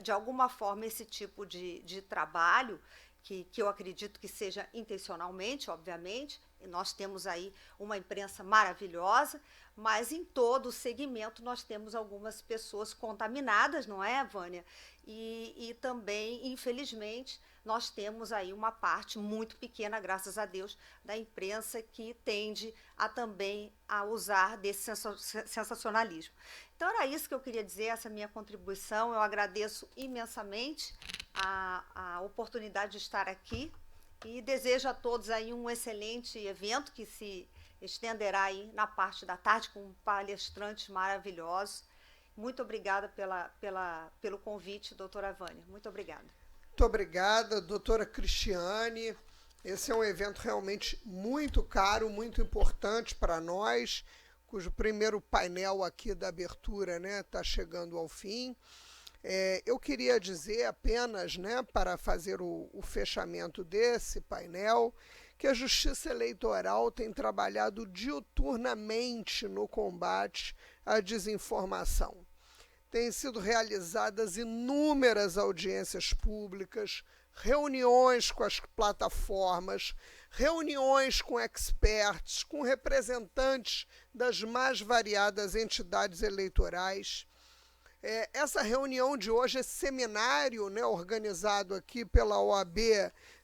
de alguma forma, esse tipo de trabalho, que eu acredito que seja intencionalmente, obviamente, e nós temos aí uma imprensa maravilhosa, mas em todo o segmento nós temos algumas pessoas contaminadas, não é, Vânia? E também, infelizmente, nós temos aí uma parte muito pequena, graças a Deus, da imprensa que tende também a usar desse sensacionalismo. Então era isso que eu queria dizer, essa minha contribuição. Eu agradeço imensamente a oportunidade de estar aqui e desejo a todos aí um excelente evento que se estenderá aí na parte da tarde com palestrantes maravilhosos. Muito obrigada pelo convite, doutora Vânia. Muito obrigada. Muito obrigada, doutora Cristiane. Esse é um evento realmente muito caro, muito importante para nós, cujo primeiro painel aqui da abertura, né, está chegando ao fim. Eu queria dizer apenas, né, para fazer o fechamento desse painel, que a Justiça Eleitoral tem trabalhado diuturnamente no combate à desinformação. Têm sido realizadas inúmeras audiências públicas, reuniões com as plataformas, reuniões com experts, com representantes das mais variadas entidades eleitorais. Essa reunião de hoje, esse seminário, né, organizado aqui pela OAB,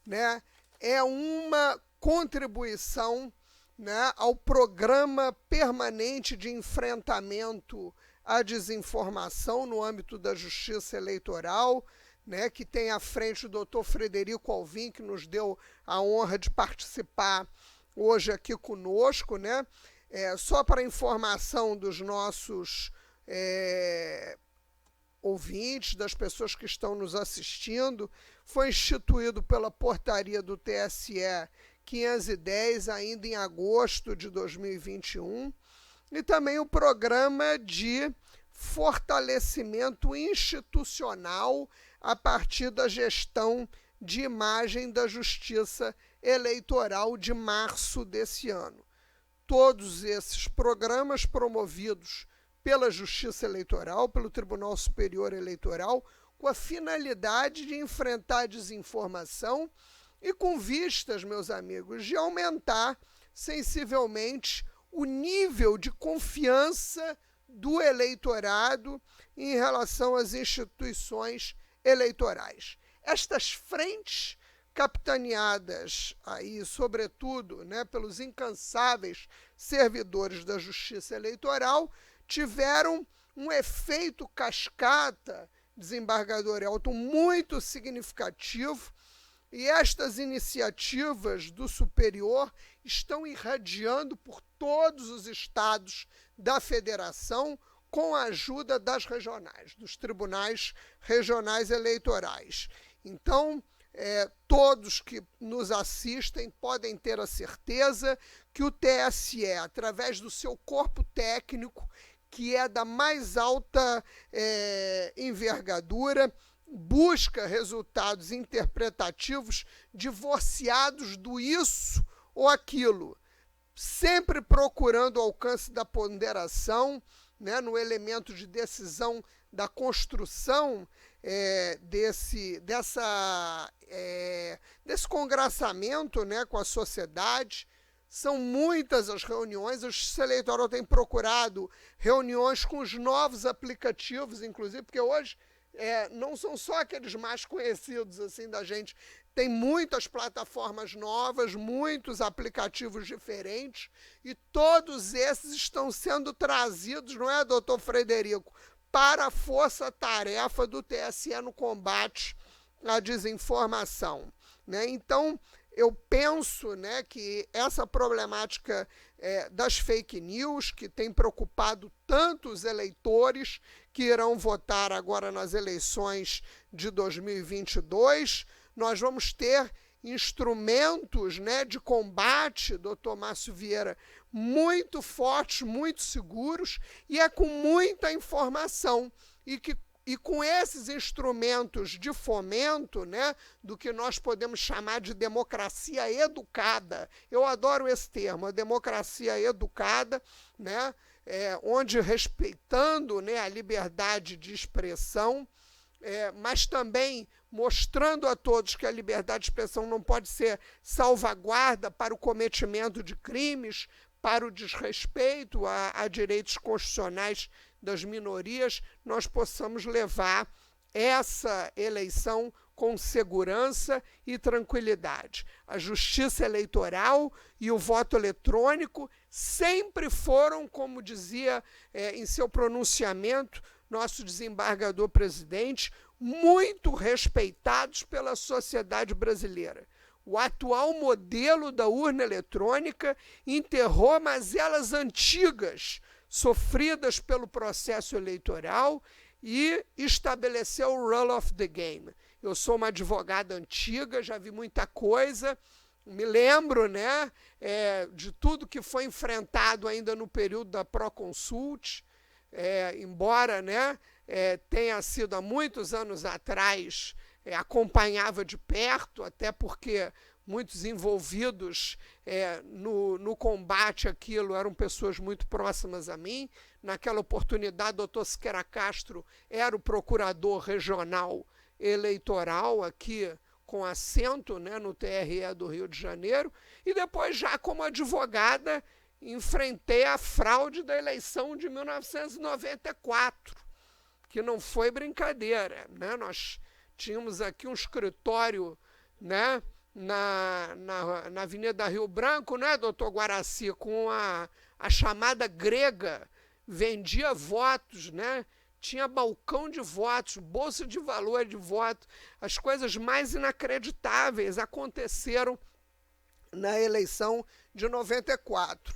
né, é uma contribuição, né, ao programa permanente de enfrentamento à desinformação no âmbito da Justiça Eleitoral, né, que tem à frente o doutor Frederico Alvim, que nos deu a honra de participar hoje aqui conosco, né? Só para informação dos nossos ouvintes, das pessoas que estão nos assistindo, foi instituído pela portaria do TSE 510, ainda em agosto de 2021, e também o programa de fortalecimento institucional a partir da gestão de imagem da Justiça eleitoral de março desse ano. Todos esses programas promovidos pela Justiça Eleitoral, pelo Tribunal Superior Eleitoral, com a finalidade de enfrentar a desinformação e com vistas, meus amigos, de aumentar sensivelmente o nível de confiança do eleitorado em relação às instituições eleitorais. Estas frentes, capitaneadas aí, sobretudo, né, pelos incansáveis servidores da Justiça Eleitoral, tiveram um efeito cascata, desembargador Elton, muito significativo, e estas iniciativas do Superior estão irradiando por todos os estados da Federação com a ajuda das regionais, dos tribunais regionais eleitorais. Então, todos que nos assistem podem ter a certeza que o TSE, através do seu corpo técnico, que é da mais alta envergadura, busca resultados interpretativos divorciados do isso ou aquilo, sempre procurando o alcance da ponderação, né, no elemento de decisão da construção desse congraçamento, né, com a sociedade. São muitas as reuniões, a Justiça Eleitoral tem procurado reuniões com os novos aplicativos, inclusive, porque hoje não são só aqueles mais conhecidos assim da gente, tem muitas plataformas novas, muitos aplicativos diferentes, e todos esses estão sendo trazidos, não é, doutor Frederico, para a força-tarefa do TSE no combate à desinformação, né? Então, eu penso, né, que essa problemática das fake news, que tem preocupado tanto os eleitores que irão votar agora nas eleições de 2022, nós vamos ter instrumentos, né, de combate, doutor Márcio Vieira, muito fortes, muito seguros, e é com muita informação, e com esses instrumentos de fomento, né, do que nós podemos chamar de democracia educada, eu adoro esse termo, a democracia educada, né, onde respeitando, né, a liberdade de expressão, mas também mostrando a todos que a liberdade de expressão não pode ser salvaguarda para o cometimento de crimes, para o desrespeito a direitos constitucionais das minorias, nós possamos levar essa eleição com segurança e tranquilidade. A justiça eleitoral e o voto eletrônico sempre foram, como dizia em seu pronunciamento nosso desembargador presidente, muito respeitados pela sociedade brasileira. O atual modelo da urna eletrônica enterrou mazelas antigas sofridas pelo processo eleitoral e estabeleceu o rule of the game. Eu sou uma advogada antiga, já vi muita coisa, me lembro, né, de tudo que foi enfrentado ainda no período da Proconsult, embora, né, tenha sido há muitos anos atrás, acompanhava de perto, até porque muitos envolvidos no combate àquilo eram pessoas muito próximas a mim. Naquela oportunidade, o doutor Siqueira Castro era o procurador regional eleitoral aqui, com assento, né, no TRE do Rio de Janeiro, e depois, já como advogada, enfrentei a fraude da eleição de 1994, que não foi brincadeira, né? Nós tínhamos aqui um escritório, né, na Avenida Rio Branco, né, doutor Guaraci, com a chamada grega, vendia votos, né? Tinha balcão de votos, bolsa de valor de voto, as coisas mais inacreditáveis aconteceram na eleição de 94.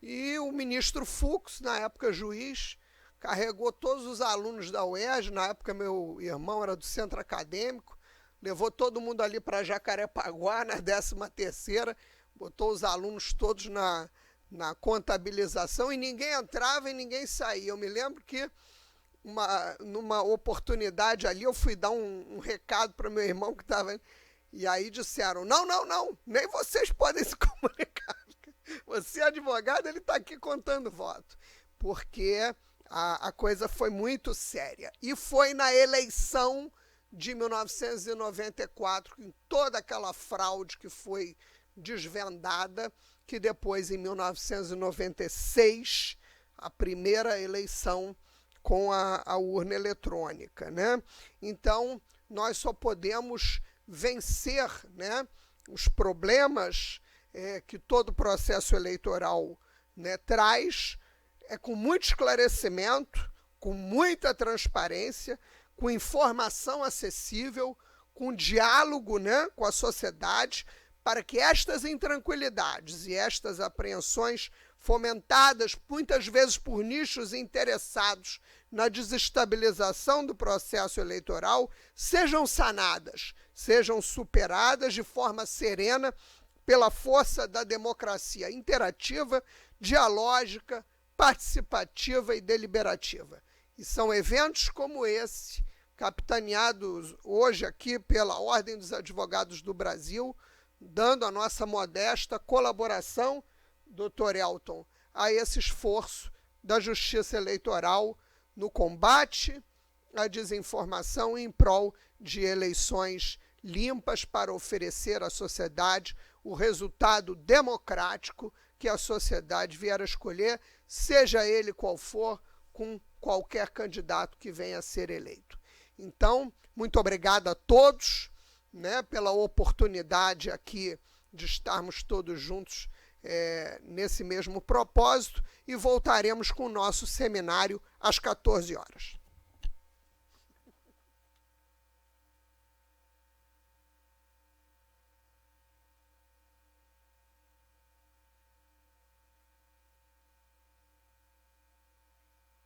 E o ministro Fux, na época juiz, carregou todos os alunos da UERJ, na época meu irmão era do centro acadêmico, levou todo mundo ali para Jacarepaguá, na 13ª, botou os alunos todos na contabilização e ninguém entrava e ninguém saía. Eu me lembro que numa oportunidade ali, eu fui dar um recado para meu irmão que estava... E aí disseram, não, nem vocês podem se comunicar. Você, advogado, ele está aqui contando voto. Porque a coisa foi muito séria. E foi na eleição de 1994, com toda aquela fraude que foi desvendada, que depois, em 1996, a primeira eleição com a urna eletrônica, né? Então, nós só podemos vencer, né, os problemas que todo processo eleitoral, né, traz, com muito esclarecimento, com muita transparência, com informação acessível, com diálogo, né, com a sociedade, para que estas intranquilidades e estas apreensões fomentadas muitas vezes por nichos interessados na desestabilização do processo eleitoral sejam sanadas, sejam superadas de forma serena pela força da democracia interativa, dialógica, participativa e deliberativa. E são eventos como esse, capitaneados hoje aqui pela Ordem dos Advogados do Brasil, dando a nossa modesta colaboração, Dr. Elton, a esse esforço da justiça eleitoral no combate à desinformação em prol de eleições limpas para oferecer à sociedade o resultado democrático que a sociedade vier a escolher, seja ele qual for, com qualquer candidato que venha a ser eleito. Então, muito obrigado a todos, né, pela oportunidade aqui de estarmos todos juntos nesse mesmo propósito, e voltaremos com o nosso seminário às 14 horas.